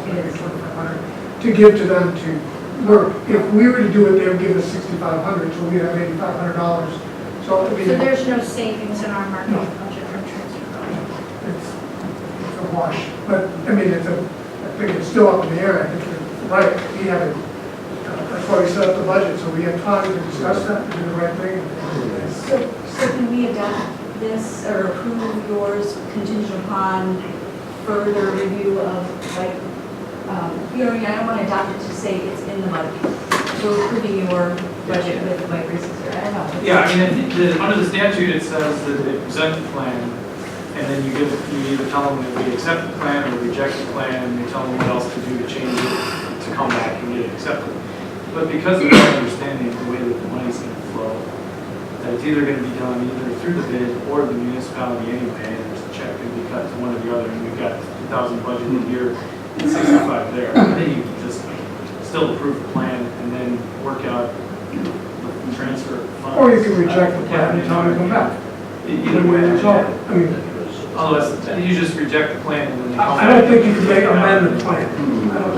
maybe 2,500, to give to them to work. If we were to do it, they would give us 6,500, so we'd have $8,500. So, I mean, So there's no savings in our marketing budget or transfer budget? it's a wash. But, I mean, I think it's still up in the air. I think you're right. We have it, that's why we set up the budget, so we have time to discuss that and do the right thing. So can we adopt this or approve yours contingent upon further review of, like, I don't want to adopt it to say it's in the budget. So approving your budget with the bike races, or I don't know. Yeah, I mean, under the statute, it says that they present the plan, and then you either tell them that we accept the plan or reject the plan, and you tell them what else to do to change it, to come back and get it accepted. But because of our understanding of the way that the money's going to flow, that it's either going to be done either through the bid or the municipality anyway, and there's a check going to be cut to one or the other, and we've got 2,000 budgeted here, and 65 there. I think you can just still approve the plan and then work out the transfer of funds. Or you can reject the plan and tell them to come back. Either way, I mean, otherwise, you just reject the plan and then they come back. I don't think you can amend the plan.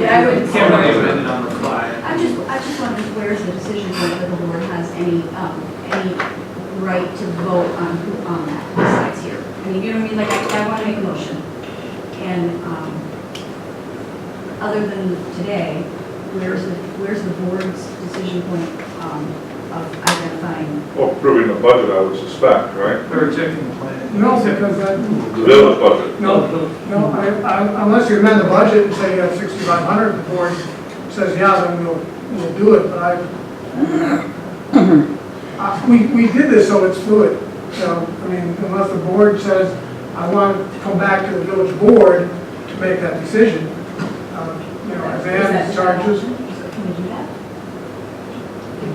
Yeah, I would. You can't really amend it on the fly. I just wonder where's the decision point that the board has any right to vote on that besides here. I mean, you know what I mean? Like, I want to make a motion. And other than today, where's the board's decision point of identifying? Well, approving the budget, I would suspect, right? We're rejecting the plan. No, because that, The village budget. no, unless you amend the budget and say you have 6,500, the board says, yeah, then we'll do it, but we did this so it's fluid. So, I mean, unless the board says, I want to come back to the village board to make that decision, as Ann charges. Can we do that?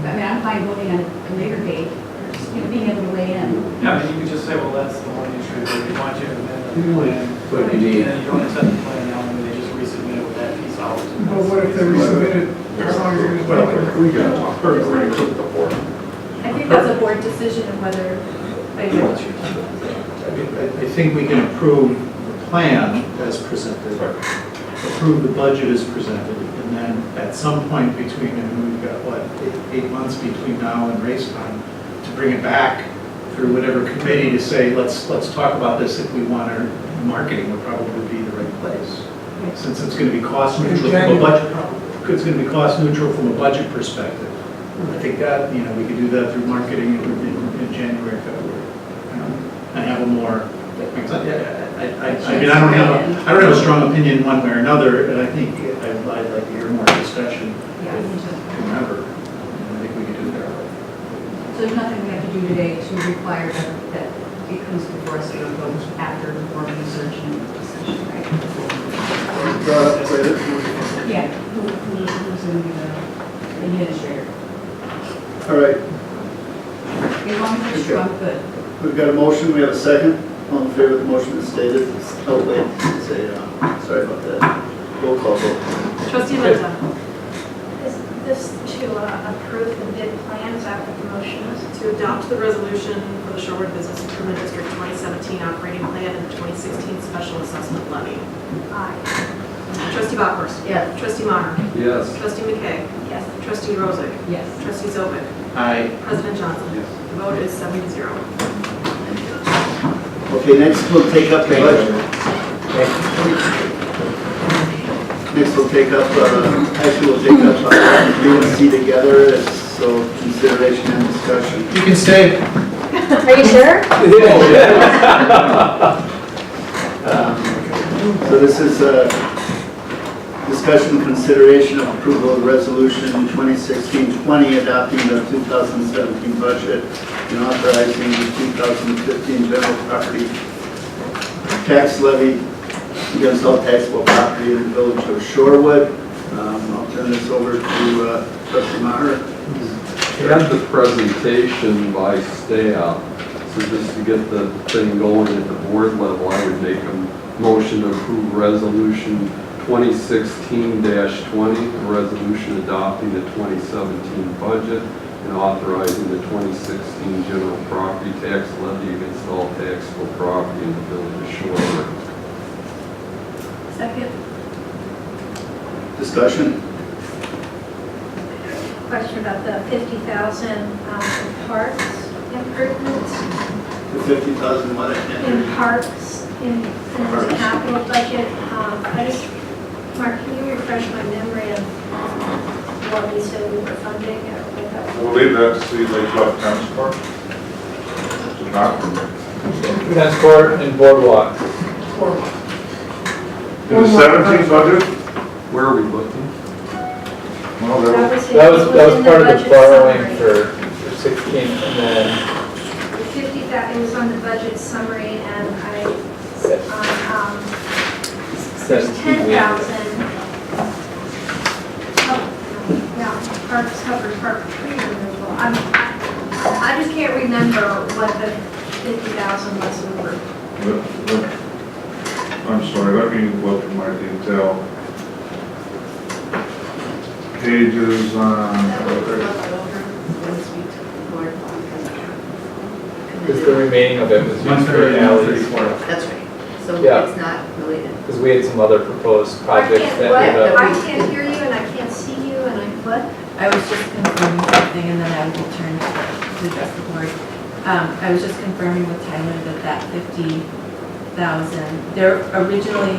I mean, I'm fine voting on a later date, or just, being able to weigh in. Yeah, I mean, you could just say, well, that's the one issue that we want you to amend the plan. But you And need, then you don't accept the plan now, and they just resubmit it with that piece out. But what if they resubmit it, how long are you going to wait? We got to talk. think that's a board decision of whether, I know what you're talking about. I think we can approve the plan as presented, approve the budget as presented, and then at some point between, and we've got, what, 8 months between now and race time, to bring it back through whatever committee to say, let's talk about this if we want our marketing would probably be the right place. Since it's going to be cost neutral from a budget, it's going to be cost neutral from a budget perspective. I think that, we could do that through marketing in January, February. And have a more, I mean, I don't have a strong opinion one way or another, and I think I'd like to hear more discussion with whomever. And I think we could do that. So there's nothing we have to do today to require that it comes before us or goes after more research and discussion, right? Brought up later. Yeah. Who's going to be the administrator? All right, As long as it's strong, good. we've got a motion, we have a second. All in favor of the motion as stated? Oh, wait, say, sorry about that. Roll call vote. Trustee Lenta. Is this to approve the bid plans after the motion is? To adopt the resolution for the Shorewood Business Improvement District 2017 operating plan and the 2016 special assessment levy. Aye. Trustee Bachhorst. Yes. Trustee Maher. Yes. Trustee McKay. Yes. Trustee Rozak. Yes. Trustee Zobik. Aye. President Johnson. The vote is 7-0. Okay, next we'll take up the budget. Next we'll take up, actually we'll take up U and C together, so consideration and discussion. You can stay. Are you sure? So this is discussion, consideration of approval of resolution 2016-20 adopting the 2017 budget and authorizing the 2015 general property tax levy against all taxable property in the village of Shorewood. I'll turn this over to Trustee Maher. Had the presentation by staff, so just to get the thing going at the board level, I would make a motion to approve resolution 2016-20, a resolution adopting the 2017 budget and authorizing the 2016 general property tax levy against all taxable property in the village of Shorewood. Second. Discussion. Question about the 50,000 parks improvements. The 50,000 what? In parks, in the capital budget. Mark, can you refresh my memory of what we said we were funding? We'll leave that to see Lake Bluff Tennis Court. To not Tennis court and boardwalk. in the 17 budget? Where are we looking? Well, That was part of the borrowing for 16, and then The 50,000, it was on the budget summary, and there's 10,000. Yeah, parks covers park tree removal. I just can't remember what the 50,000 was over. I'm sorry, let me look at my detail. Pages because the remaining of it was used for alleys. That's right. So Yeah. it's not related. Because we had some other proposed projects that ended up. I can't hear you, and I can't see you, and what? I was just confirming something, and then I will turn to address the board. I was just confirming with Tyler that 50,000, originally,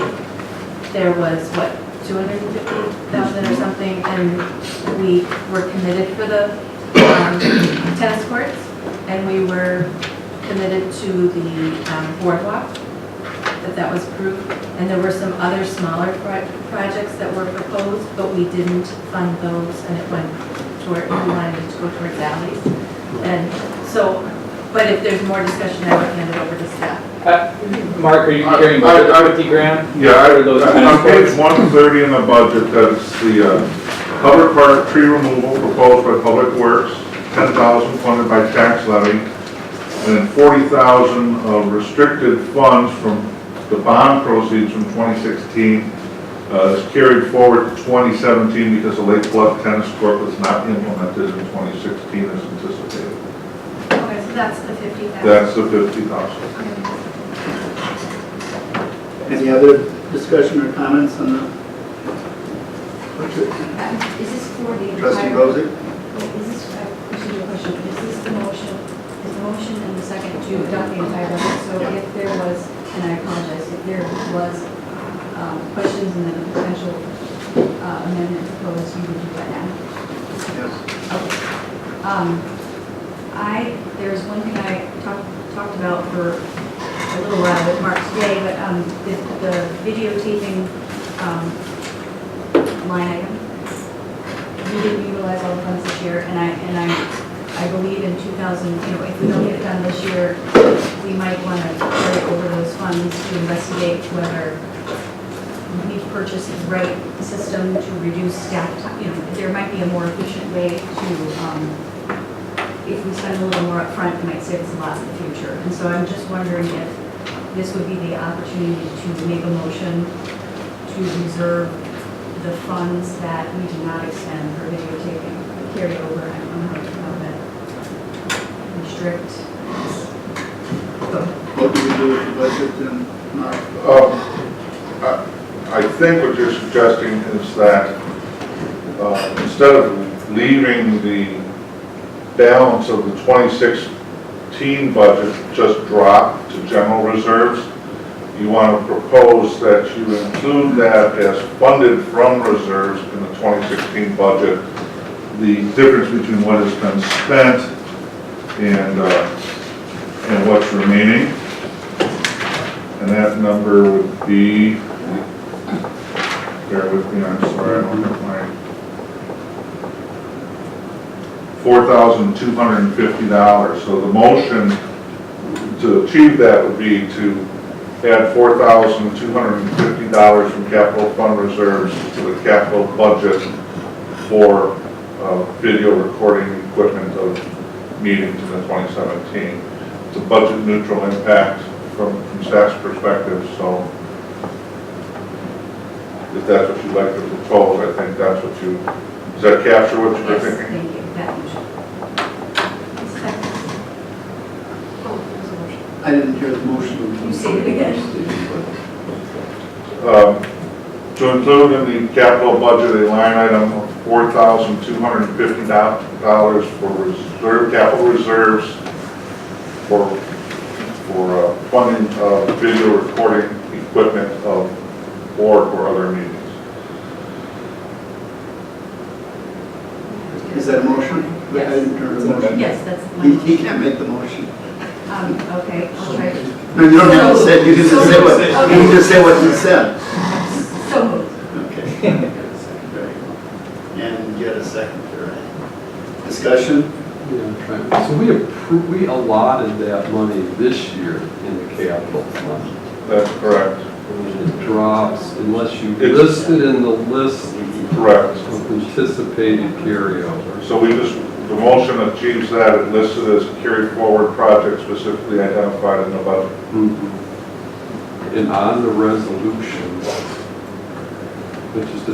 there was, what, 250,000 or something, and we were committed for the tennis courts, and we were committed to the boardwalk, that was approved. And there were some other smaller projects that were proposed, but we didn't fund those, and it went toward, we wanted it to go towards alleys. And so, but if there's more discussion, I would hand it over to staff. Mark, are you carrying the 50 grand? Yeah, For those on tennis page courts? 130 in the budget, that's the covered park tree removal proposed by Public Works, 10,000 funded by tax levy, and then 40,000 of restricted funds from the bond proceeds from 2016 is carried forward to 2017 because the Lake Bluff Tennis Court was not implemented in 2016 as anticipated. That's the 50,000. That's the 50,000. Any other discussion or comments on the budget? Is this for the Trustee entire? Rozick? Is this, procedural question, is this the motion, is the motion and the second to adopt the entire budget? So if there was, and I apologize, if there was questions and then a potential amendment proposed, you would do that now? Yes. There's one thing I talked about for a little while with Mark today, but the videotaping line item, we didn't utilize all the funds this year, and I believe in 2000, if we don't get it done this year, we might want to carry over those funds to investigate whether we've purchased the right system to reduce staff time. There might be a more efficient way to, if we spend a little more upfront, it might save us a lot in the future. And so I'm just wondering if this would be the opportunity to make a motion to reserve the funds that we do not extend for videotaping, carry over, I don't know how to call that, restrict. What do we do with the budget then, Mark? I think what you're suggesting is that instead of leaving the balance of the 2016 budget just drop to general reserves, you want to propose that you include that as funded from reserves in the 2016 budget, the difference between what has been spent and what's remaining. And that number would be, bear with me, I'm sorry, I don't have my, $4,250. So the motion to achieve that would be to add $4,250 from capital fund reserves to the capital budget for video recording equipment of meetings in the 2017. It's a budget neutral impact from staff's perspective, so if that's what you'd like to propose, I think that's what you, does that capture what you were Yes, thinking? thank you, that motion. I didn't hear the motion. You say it again. To include in the capital budget a line item of $4,250 for reserve, capital reserves for funding of video recording equipment of board or other meetings. Is that a motion? Yes. I didn't hear the motion. Yes, that's my He motion. can't make the motion. Okay, I'll try. No, you don't have to say, it. You can just say what, you can just say what you said. So moved. Okay. And get a second, all right. Discussion? So we allotted that money this year in the capital fund. That's correct. And it drops unless you It's- list it in the list Correct. of anticipated carryover. So we just, the motion achieves that, it listed as carried forward project specifically identified in the budget. And on the resolution, it just,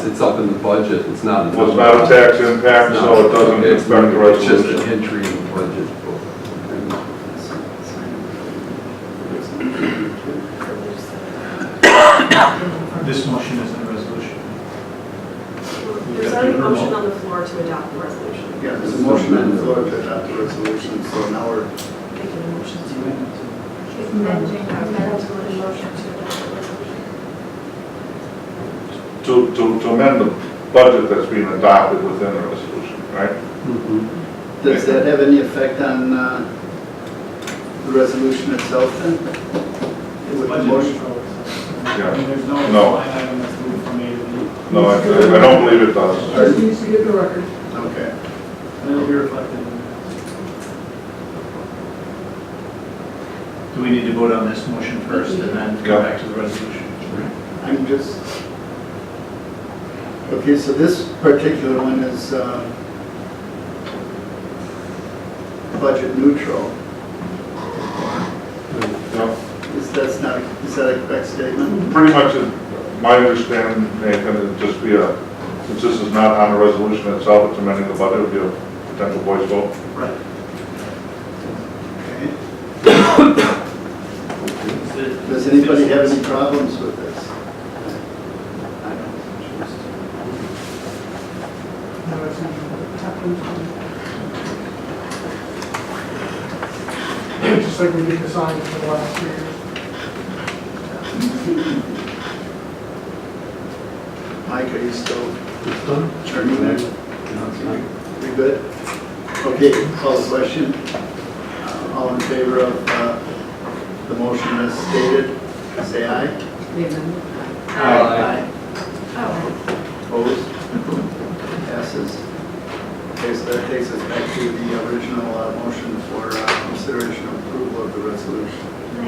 it's up in the budget, it's not. It was not a tax impact, so it doesn't It's affect the it's just an resolution. entry in the budget book. This motion isn't a resolution. There's already a motion on the floor to adopt the resolution. Yeah, there's a motion on the floor to adopt the resolution, so now we're, Making a motion to amending the motion to adopt the resolution. To amend the budget that's being adopted within the resolution, right? does that have any effect on the resolution itself then? With the motion? Yeah. There's no No. line item that's moved from A to B. No, I don't believe it does. Just needs to get the record. Okay. And it'll be reflected in the Do we need to vote on this motion first and then Yeah. come back to the resolution? I'm just, okay, so this particular one is budget neutral. Yeah. Is that a correct statement? Pretty much, my understanding, Nathan, it'd just be since this is not on the resolution itself, it's amending the budget, it would be a potential voice vote. Right. Does anybody have any problems with this? I Just like we did the signs for the last 3 years. Mike, are you still It's done? churning there? We good? Okay, call the question. All in favor of the motion as stated, say aye. The amendment. Aye. Oh, Opposed? Passes. Okay, so that takes us back to the original motion for consideration of approval of the resolution. I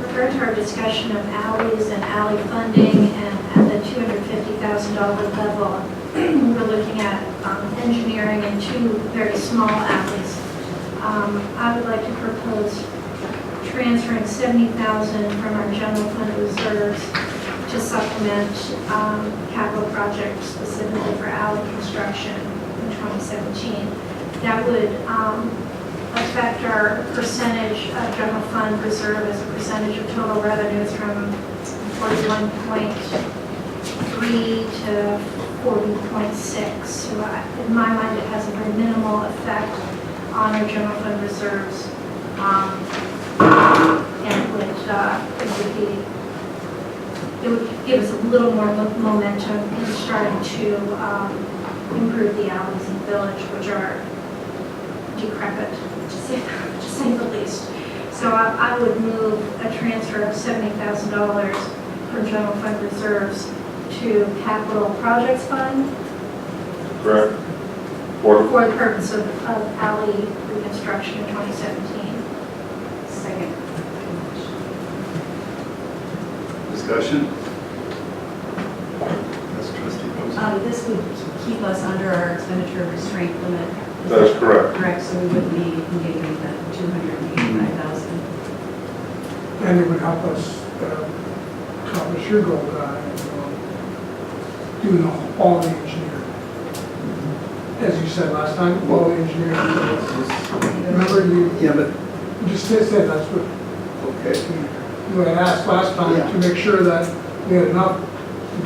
refer to our discussion of alleys and alley funding, and at the $250,000 level, we're looking at engineering in 2 very small alleys. I would like to propose transferring $70,000 from our general fund reserves to supplement capital projects specifically for alley construction in 2017. That would affect our percentage of general fund reserve as a percentage of total revenues from 41.3 to 40.6. So in my mind, it has a very minimal effect on our general fund reserves. And it would give us a little more momentum in starting to improve the alleys in the village, which are decrepit, to say the least. So I would move a transfer of $70,000 from general fund reserves to capital projects fund Correct. for the purpose of alley reconstruction in 2017. second. Discussion? That's trustee Posey. This would keep us under our expenditure restraint limit. That is correct. Correct, so we wouldn't be engaging the 285,000. And it would help us accomplish your goal, doing all the engineering. As you said last time, all the engineering. Remember you Yeah, but, just said that's what okay. you had asked last time Yeah. to make sure that we had enough to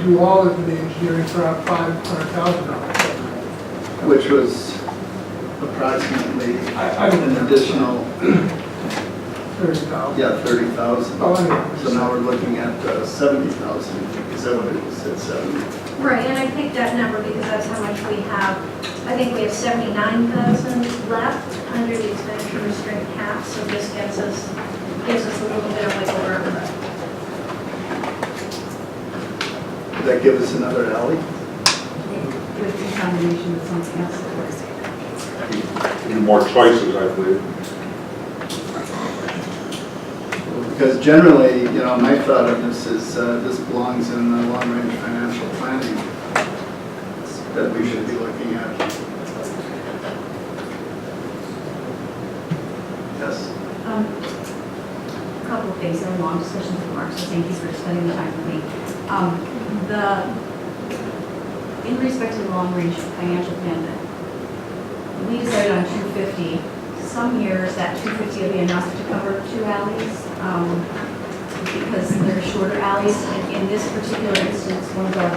do all of the engineering for about $500,000. Which was approximately I an additional, 30,000. yeah, 30,000. Oh, anyway. So now we're looking at 70,000. Is that what it said, 70? Right, and I picked that number because that's how much we have. I think we have 79,000 left under the expenditure restraint cap, so this gives us a little bit of wiggle room. Would that give us another alley? With the combination with something else, of course. Even more choices, I believe. Because generally, my thought of this is this belongs in the long-range financial planning that we should be looking at. Yes. A couple of things, there were long discussions with Mark, so thank you for spending the time with me. In respect to the long-range financial plan, we decided on 250. Some years that 250 will be enough to cover 2 alleys, because they're shorter alleys. And in this particular instance, one of our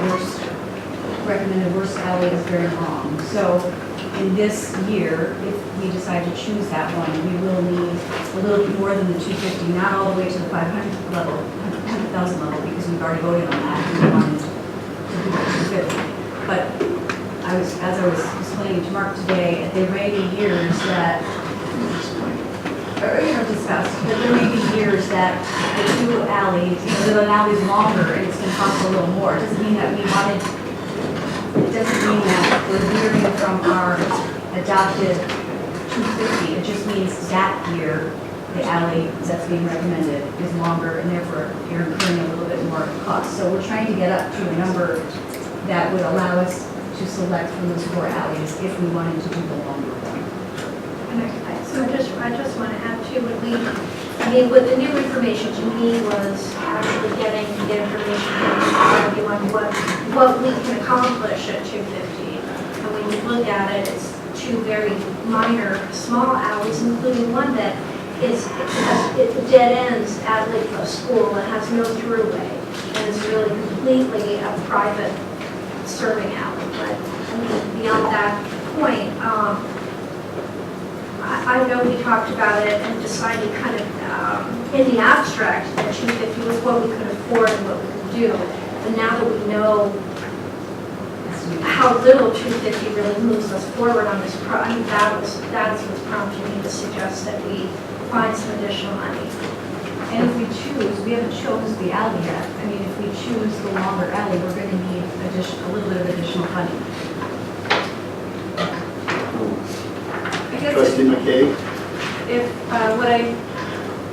recommended worst alley is very long. So in this year, if we decide to choose that one, we will need a little bit more than the 250, not all the way to the 500 level, 100,000 level, because we've already voted on that. We wanted to do the 250. But as I was explaining to Mark today, there may be years that, discussed, but there may be years that the 2 alleys, the alley's longer and it's going to cost a little more. It doesn't mean that it doesn't mean that we're veering from our adopted 250. It just means that year, the alley that's being recommended is longer, and therefore you're incurring a little bit more cost. So we're trying to get up to a number that would allow us to select from those 4 alleys if we wanted to do the longer one. So I just want to add to what what the new information to me was actually getting the information from everyone, what we can accomplish at 250. And when you look at it, it's two very minor, small alleys, including one that it dead ends at Lakeville School and has no throughway. And it's really completely a private serving alley. But I mean, beyond that point, I know we talked about it and decided kind of in the abstract that 250 was what we could afford and what we could do. But now that we know how little 250 really moves us forward on this I mean, that is what's prompting me to suggest that we find some additional money. And if we choose, we haven't chosen the alley yet. I mean, if we choose the longer alley, we're going to need a little bit of additional funding. I guess Trustee McKay? if,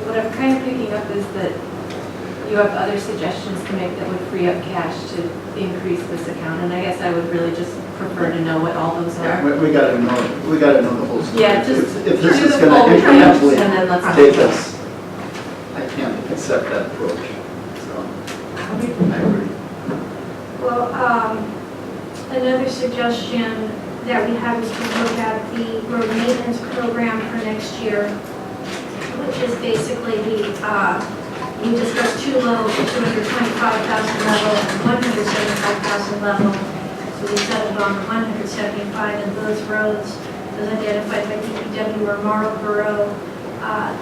what I'm kind of picking up is that you have other suggestions to make that would free up cash to increase this account, and I guess I would really just prefer to know what all those Yeah, are. we gotta know the whole story. Yeah, just If this do is the gonna full tranche, and then incrementally let's take go. us, I can't accept that approach, so, I agree. Well, another suggestion that we have is to look at the road maintenance program for next year, which is basically we discussed two levels, the 225,000 level and 175,000 level. So we settled on the 175, and those roads, as identified by DPW, are Marlboro,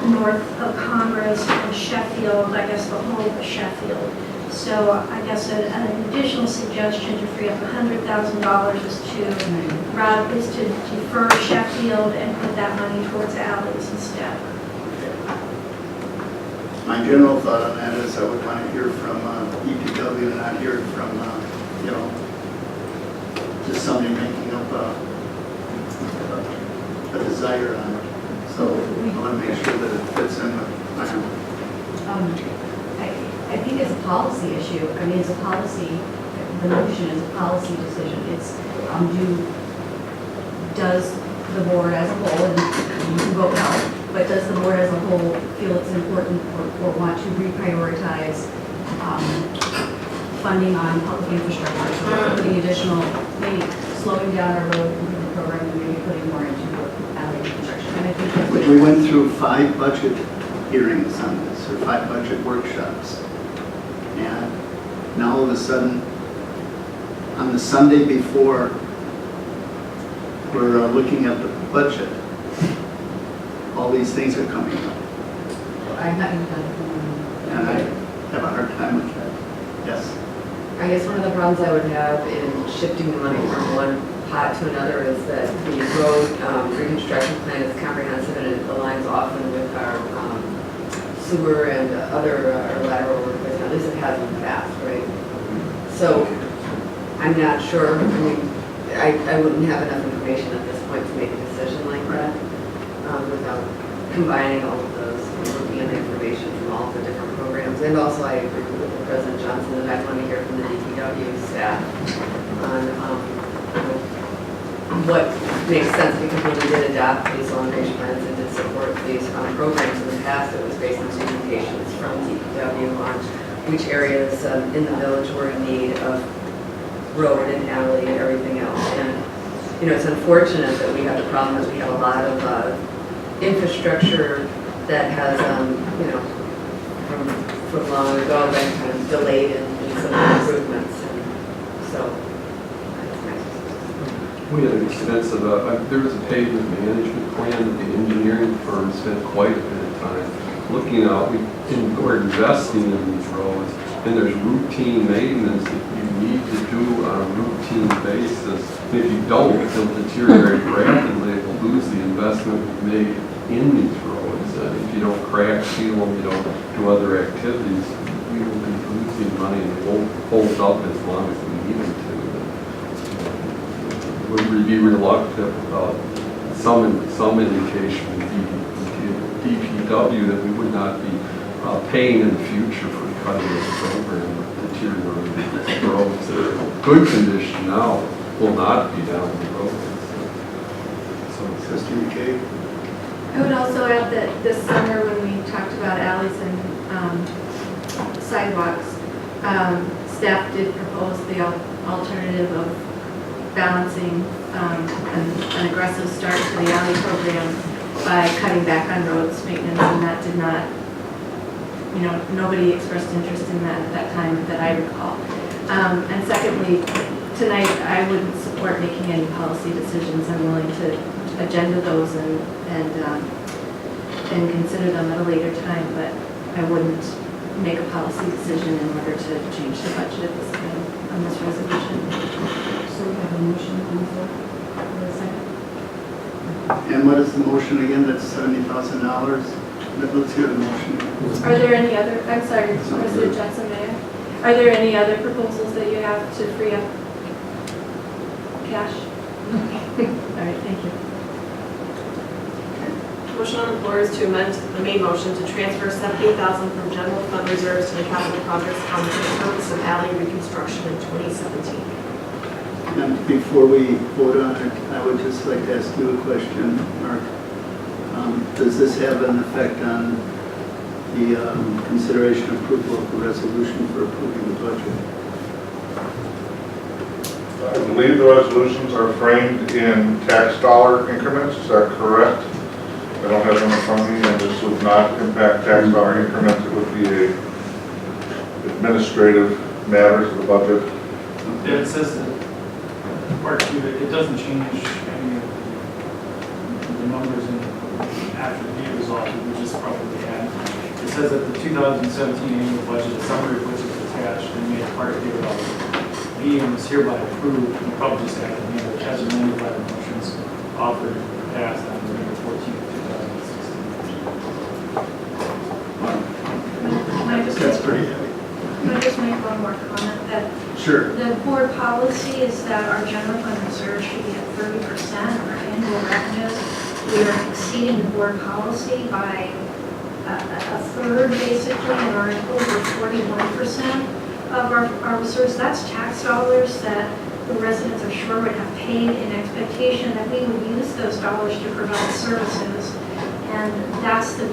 north of Congress, and Sheffield, I guess the whole of Sheffield. So I guess an additional suggestion to free up $100,000 is to defer Sheffield and put that money towards alleys instead. My general thought on that is I would want to hear from EPW and not hear from, you know, just somebody making up a desire on it. So I want to make sure that it fits in the plan. I think it's a policy issue. I mean, it's a policy, the motion is a policy decision. It's, does the board as a whole, and you can vote no, but does the board as a whole feel it's important or want to reprioritize funding on public infrastructure? So putting additional, maybe slowing down our road improvement program and maybe putting more into alley construction. And I think that's Which we went through 5 budget hearings on this, or 5 budget workshops. And now all of a sudden, on the Sunday before, we're looking at the budget. All these things are coming up, I haven't done and I have a hard time with that. Yes. I guess one of the problems I would have in shifting the money from one pot to another is that the road reconstruction plan is comprehensive and it aligns often with our sewer and other lateral replacement. At least it has in the past, right? So I'm not sure. I mean, I wouldn't have enough information at this point to make a decision like that without combining all of those and looking at the information from all of the different programs. And also I agree with President Johnson that I want to hear from the DPW staff on what makes sense, because when we did adopt these long-range plans and did support these programs in the past, it was based on communications from DPW on which areas in the village were in need of road and alley and everything else. And, you know, it's unfortunate that we have the problem that we have a lot of infrastructure that has, you know, from long ago been kind of delayed in some improvements. And so, We had an extensive, there was a pavement management plan that the engineering firm spent quite a bit of time looking at. We're investing in these roads, and there's routine maintenance that you need to do on a routine basis. If you don't, they'll deteriorate rapidly. They'll lose the investment we made in these roads. If you don't crack seal them, you don't do other activities, we will be losing money and it won't hold up as long as we need them to. Would be reluctant about some indication from DPW that we would not be paying in the future for cutting this program with deteriorating roads that are in good condition now will not be down the road. Trustee McKay? I would also add that this summer, when we talked about alleys and sidewalks, staff did propose the alternative of balancing an aggressive start to the alley program by cutting back on roads maintenance, and that did not, nobody expressed interest in that at that time that I recall. And secondly, tonight, I wouldn't support making any policy decisions. I'm willing to agenda those and consider them at a later time, but I wouldn't make a policy decision in order to change the budget at this time on this resolution. So we have a motion on the floor. For a second. And what is the motion again? That's $70,000? Let's hear the motion. Are there any other, I'm sorry, President Johnson, may I? Are there any other proposals that you have to free up cash? All right, thank you. Motion on the floor is to amend the main motion to transfer $70,000 from general fund reserves to the capital projects fund for the purpose of alley reconstruction in 2017. And before we vote on it, I would just like to ask you a question, Mark. Does this have an effect on the consideration approval of the resolution for approving the budget? I believe the resolutions are framed in tax dollar increments, is that correct? I don't have them in front of me, and this would not impact tax dollar increments. It would be a administrative matters of the budget. Yeah, it says that part two, it doesn't change any of the numbers in after the year is off, we just probably add. It says that the 2017 annual budget, a summary of which is attached and made part of the being is hereby approved, you probably just add the name, which has amended by the motions offered and passed on November 14th, 2016. That's pretty heavy. Can I just make one more comment that Sure. the board policy is that our general fund reserve should be at 30% of our annual revenues. We are exceeding the board policy by a third, basically, and are over 41% of our reserves. That's tax dollars that the residents of Shorewood have paid in expectation that we would use those dollars to provide services. And that's the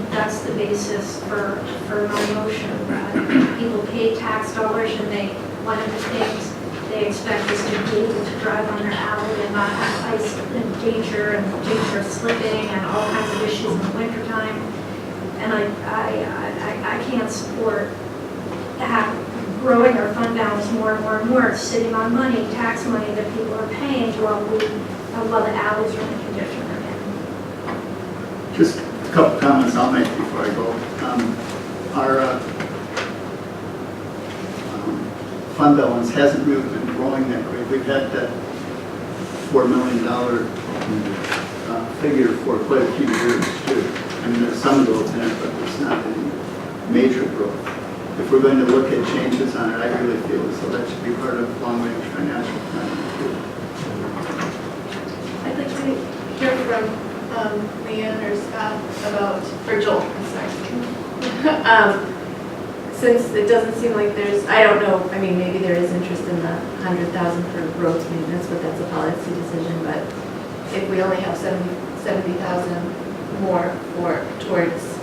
basis for my motion. People pay tax dollars, and one of the things they expect is to be able to drive on their alley and not have ice and danger of slipping and all kinds of issues in the wintertime. And I can't support growing our fund balance more and more and more, sitting on money, tax money that people are paying while the alleys are in the condition they're in. Just a couple comments I'll make before I go. Our fund balance hasn't really been growing that great. We've had that $4 million figure for quite a few years too. I mean, there's some growth in it, but there's not any major growth. If we're going to look at changes on it, I really feel as though that should be part of long-range financial planning too. I'd like to hear from Leanne or Scott about, or Joel, I'm sorry. Since it doesn't seem like there's, I don't know, I mean, maybe there is interest in the 100,000 for roads maintenance, but that's a policy decision. But if we only have 70,000 more towards.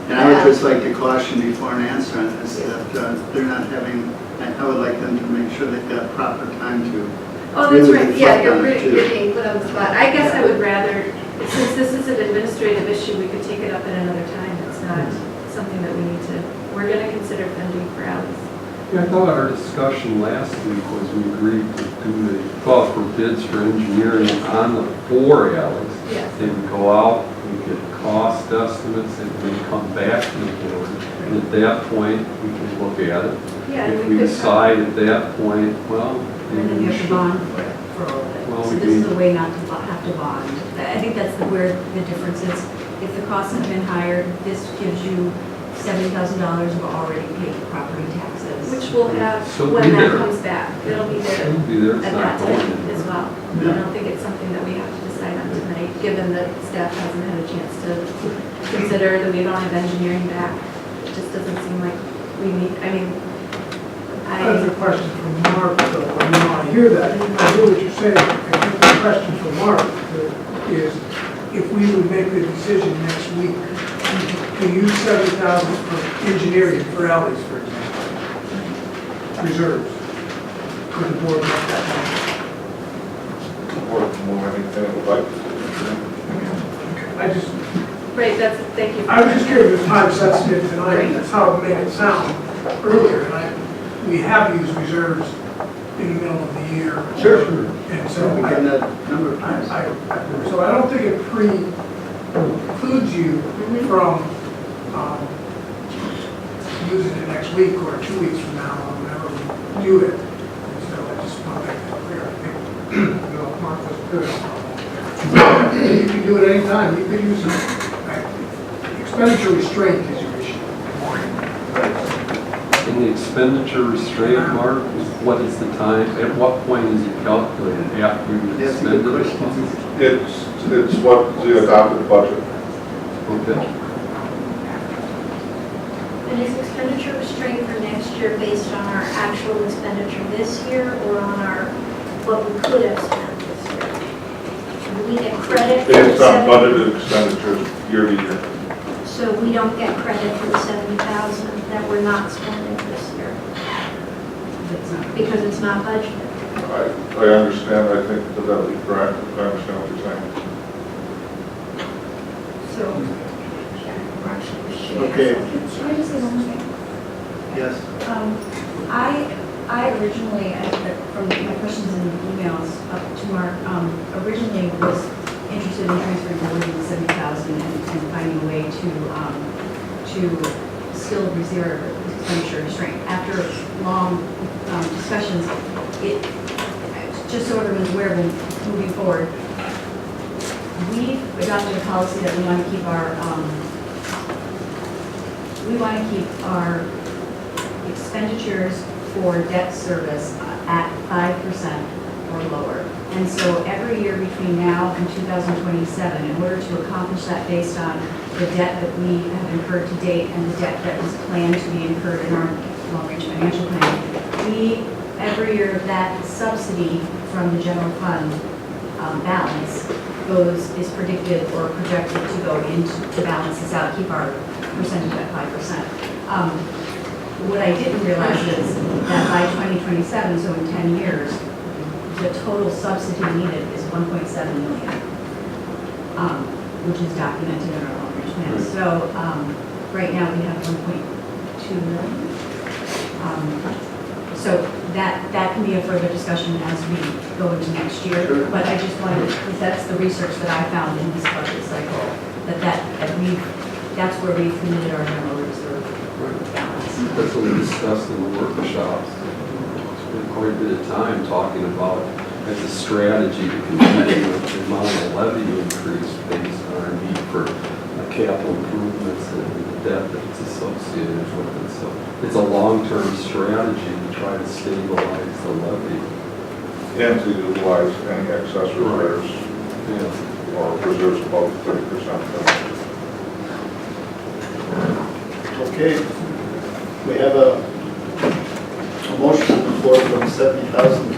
And I would just like to caution before an answer on this that they're not having, I would like them to make sure they've got proper time to. Oh, that's really right, yeah, reflect on it, too. you're being put on the spot. I guess I would rather, since this is an administrative issue, we could take it up at another time. It's not something that we need to, we're gonna consider funding for alleys. Yeah, I thought our discussion last week was we agreed to do the call for bids for engineering on the 4 alleys. Yes. They would go out, we get cost estimates, and we come back to the board. And at that point, we can look at it. Yeah, If and we could- decide at that point, well, And then maybe you we have to should. bond for all of it. Well, So we this is do. a way not to have to bond. I think that's where the difference is. If the costs have been higher, this gives you $70,000 of already paid property taxes. Which we'll have So when be that there. comes back. It'll be there It'll be there, it's at not that going time anywhere. as well. I don't think it's something that we have to decide on tonight, given that staff hasn't had a chance to consider that we don't have engineering back. It just doesn't seem like we need, I mean, I have a question for Mark, though. I mean, I hear that, I hear what you're saying. I think the question for Mark is, if we would make the decision next week to use 70,000 for engineering for alleys, for example, reserves, could the board make that motion? The board anything it would like. I just, Right, that's, thank you. I was just curious, it was time sensitive tonight, that's how it made it sound earlier, and we have used reserves in the middle of the year. Sure. And so We've done that a number of times. So I don't think it precludes you from using it next week or 2 weeks from now, or whenever we do it. And so I just want to make that clear. I think, you know, Mark was clear on that. You can do it anytime. You could use expenditure restraint is your issue. In the expenditure restraint, Mark, what is the time, at what point is it calculated after you Yes, expended good it? question. It's what the adopted budget. Okay. And is expenditure restraint for next year based on our actual expenditure this year or on our, what we could have spent this year? Do we get credit for the Based on 70? budgeted expenditures year to year. So we don't get credit for the 70,000 that we're not spending this year because it's not budgeted. I understand, I think that that would be correct, I understand what you're saying. So. Okay. Can I just say one thing? Yes. I originally, from my questions and emails up to Mark, originally was interested in transferring more than 70,000 and finding a way to still reserve expenditure restraint. After long discussions, just so everyone's aware of moving forward, we've adopted a policy that we want to keep our expenditures for debt service at 5% or lower. And so every year between now and 2027, in order to accomplish that based on the debt that we have incurred to date and the debt that is planned to be incurred in our long-range financial plan, every year that subsidy from the general fund balance is predicted or projected to go into, to balance this out, keep our percentage at 5%. What I didn't realize is that by 2027, so in 10 years, the total subsidy needed is 1.7 million, which is documented in our long-range plan. So right now we have 1.2 million. So that can be a further discussion as we go into next year. Sure. But I just wanted, because that's the research that I found in this budget cycle, that's where we've committed our general reserve balance. That's what we discussed in the workshops. Spent quite a bit of time talking about as a strategy to continue with the amount of levy increase based on our need for capital improvements and the debt that's associated with it. So it's a long-term strategy to try to stabilize the levy. And to utilize any excess reserves Yeah. or reserves above 30%. Okay. We have a motion on the floor from 70,000.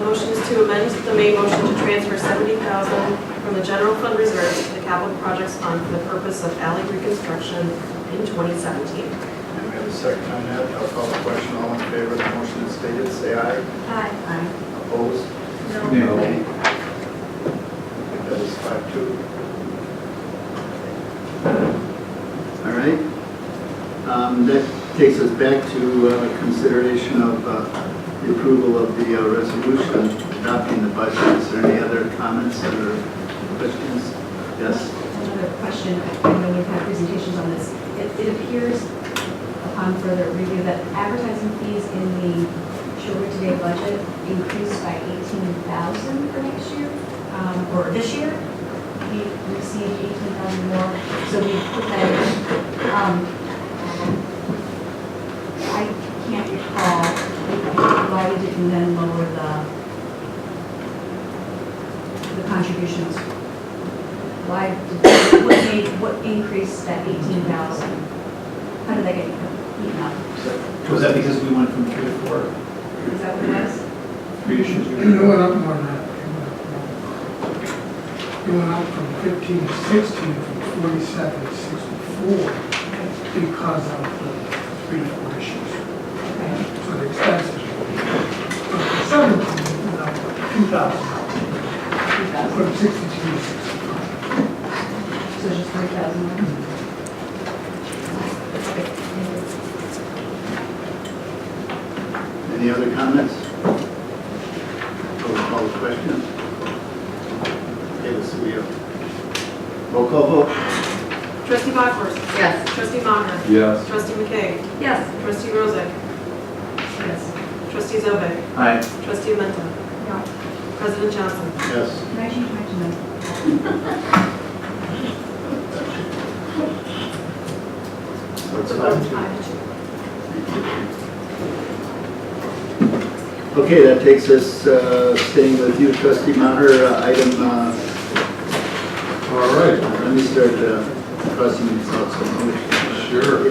Motion is to amend the main motion to transfer 70,000 from the general fund reserves to the capital projects fund for the purpose of alley reconstruction in 2017. And we have a second on that. I'll call the question. All in favor of the motion as stated, say aye. Aye. Opposed? No. No. I think that is 5-2. All right. That takes us back to consideration of the approval of the resolution adopting the budget. Is there any other comments or questions? Yes? Another question, I know we've had presentations on this. It appears upon further review that advertising fees in the Shorewood Today budget increased by 18,000 for next year, or this year. We received 18,000 more, so we put that in. I can't recall why we didn't then lower the contributions. What increased that 18,000? How did that get eaten up? Was that because we went from 3 to 4? Is that what it was? It went up more than that. It went up from 15 to 16, from 47 to 64 because of the 3 to 4 issues. Okay. So the expenses. But for 17, went up 2,000 from 62 to 60. So just 3,000. Any other comments? Roll call question? Davis, we have roll call vote? Trustee Bachworth? Yes. Trustee Maher? Yes. Trustee McKay? Yes. Trustee Rozak? Yes. Trustee Zobek? Aye. Trustee Menta? No. President Johnson? Yes. Can I change my tonight? So it's The vote is 5-2. 5-2. Okay, that takes us, staying with you, Trustee Maher, item, All right, let me start crossing these out. sure.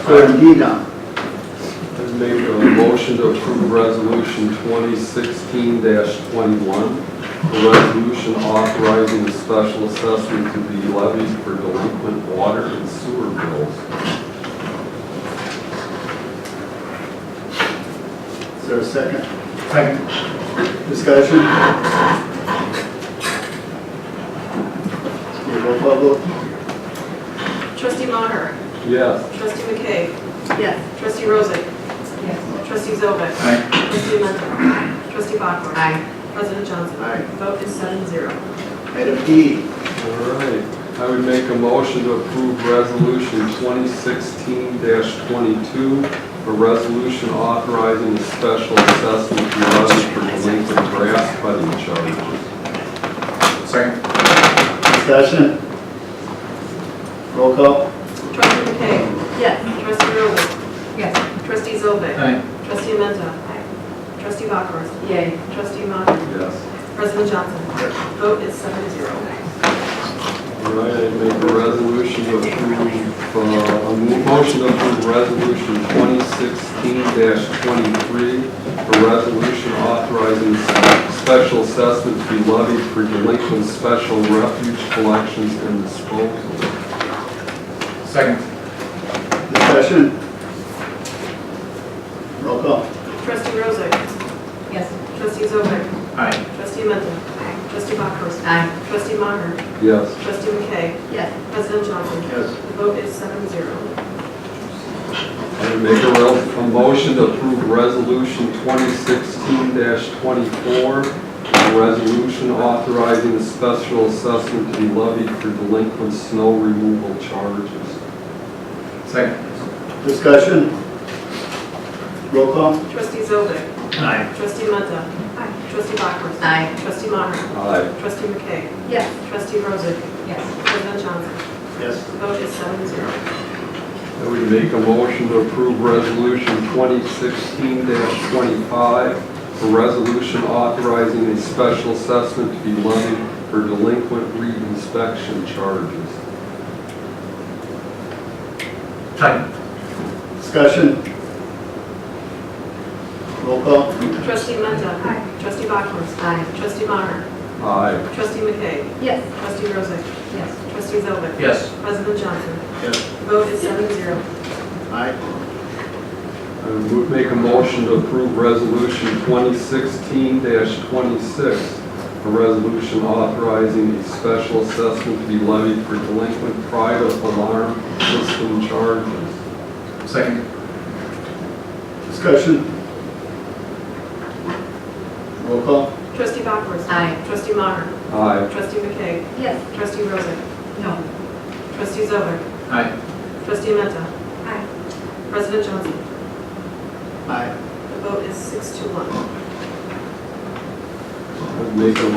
So indeed, I'd make a motion to approve resolution 2016-21, a resolution authorizing a special assessment to be levied for delinquent water and sewer bills. is there a second? Second. Discussion? Okay, roll call vote? Trustee Maher? Yes. Trustee McKay? Yes. Trustee Rozak? Yes. Trustee Zobek? Aye. Trustee Menta? Trustee Bachworth? Aye. President Johnson? Aye. Vote is 7-0. Item D, All right, I would make a motion to approve resolution 2016-22, a resolution authorizing a special assessment to be levied for delinquent grass cutting charges. Second. discussion? Roll call? Trustee McKay? Yes. Trustee Rozak? Yes. Trustee Zobek? Aye. Trustee Menta? Trustee Bachworth? Yay. Trustee Maher? Yes. President Johnson? Vote is 7-0. All right, I'd make a resolution to approve, a motion to approve resolution 2016-23, a resolution authorizing special assessment to be levied for delinquent special refuge collections and disposal. Second. Discussion? Roll call? Trustee Rozak? Yes. Trustee Zobek? Aye. Trustee Menta? Trustee Bachworth? Aye. Trustee Maher? Yes. Trustee McKay? Yes. President Johnson? Yes. The vote is 7-0. I'd make a motion to approve resolution 2016-24, a resolution authorizing a special assessment to be levied for delinquent snow removal charges. Second. Discussion? Roll call? Trustee Zobek? Aye. Trustee Menta? Trustee Bachworth? Aye. Trustee Maher? Aye. Trustee McKay? Yes. Trustee Rozak? Yes. President Johnson? Yes. The vote is 7-0. I would make a motion to approve resolution 2016-25, a resolution authorizing a special assessment to be levied for delinquent re-inspection charges. Second. Discussion? Roll call? Trustee Menta? Trustee Bachworth? Aye. Trustee Maher? Aye. Trustee McKay? Yes. Trustee Rozak? Yes. Trustee Zobek? Yes. President Johnson? Yes. Vote is 7-0. Aye. I would make a motion to approve resolution 2016-26, a resolution authorizing a special assessment to be levied for delinquent private alarm system charges. Second. Discussion? Roll call? Trustee Bachworth? Aye. Trustee Maher? Aye. Trustee McKay? Yes. Trustee Rozak? No. Trustee Zobek? Aye. Trustee Menta? Aye. President Johnson? Aye. The vote is 6-1. I'd make a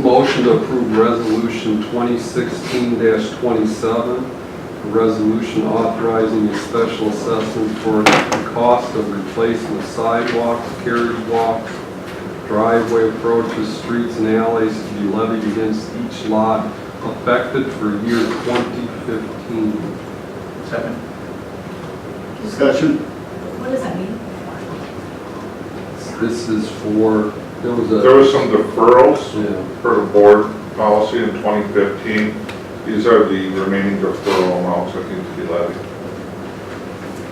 motion to approve resolution 2016-27, a resolution authorizing a special assessment for the cost of replacement of sidewalks, carriage walks, driveway approaches, streets and alleys to be levied against each lot affected for year 2015. Second. Discussion? What does that mean? This is for, there There was was some deferrals yeah, for the board policy in 2015. These are the remaining deferral amounts that need to be levied.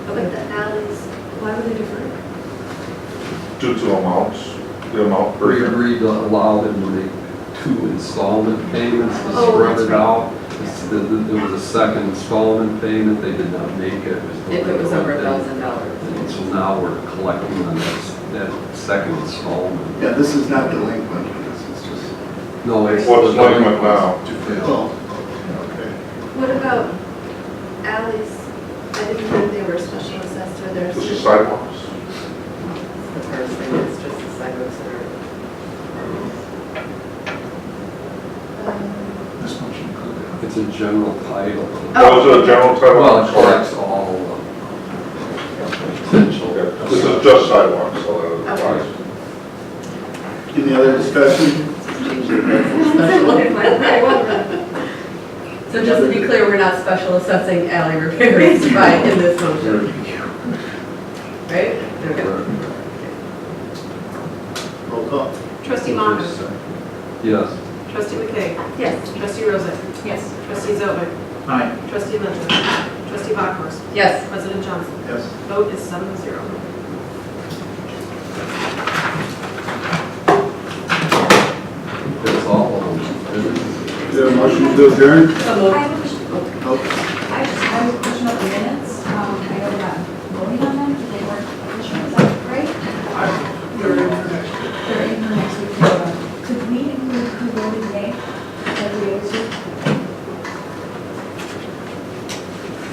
But the alleys, why were they deferred? Due to amounts, the amount per We year. agreed to allow them to make 2 installment payments to Oh, spread that's it out. There was a second installment payment, they did not make it. If it was over $1,000. And so now we're collecting on that second installment. Yeah, this is not delinquent, this is just, No, it's. What's delinquent now? well, okay. What about alleys? I didn't think they were special assessed or there's. This is sidewalks. The first thing is just the sidewalks that are. This motion included. It's a general title. That was a general title. Well, it collects all essential. Okay, this is just sidewalks, so that applies. Any other discussion? So just to be clear, we're not special assessing alley repairs by in this motion, right? Okay. Roll call. Trustee Maher. Yes. Trustee McKay. Yes. Trustee Rozak. Yes. Trustee Zobek. Aye. Trustee Mentor. Trustee Bachhorst. Yes. President Johnson. Yes. Vote is 7-0. That's all of them. Is there a motion to adjourn? I have a question. Oh, I just have a question about the minutes. I know we're not voting on them, because they weren't official, is that right? They're in for next year. They're in for next week. Could we include who voted yea, like we always do?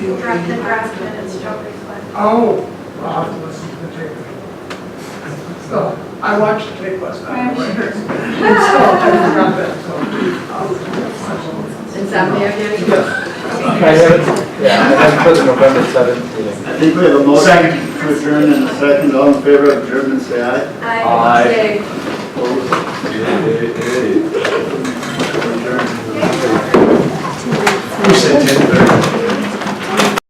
The draft minutes don't reflect. Oh, I'll have to listen to the tape. So, I watched the tape last night. So, I forgot that, so. Insomnia again? I haven't, yeah, I haven't put the November 7th meeting. I think we have a motion to adjourn in a second. All in favor of adjournment, say aye. Aye. Yay. Opposed? Hey. Adjourned. Who said 10:30?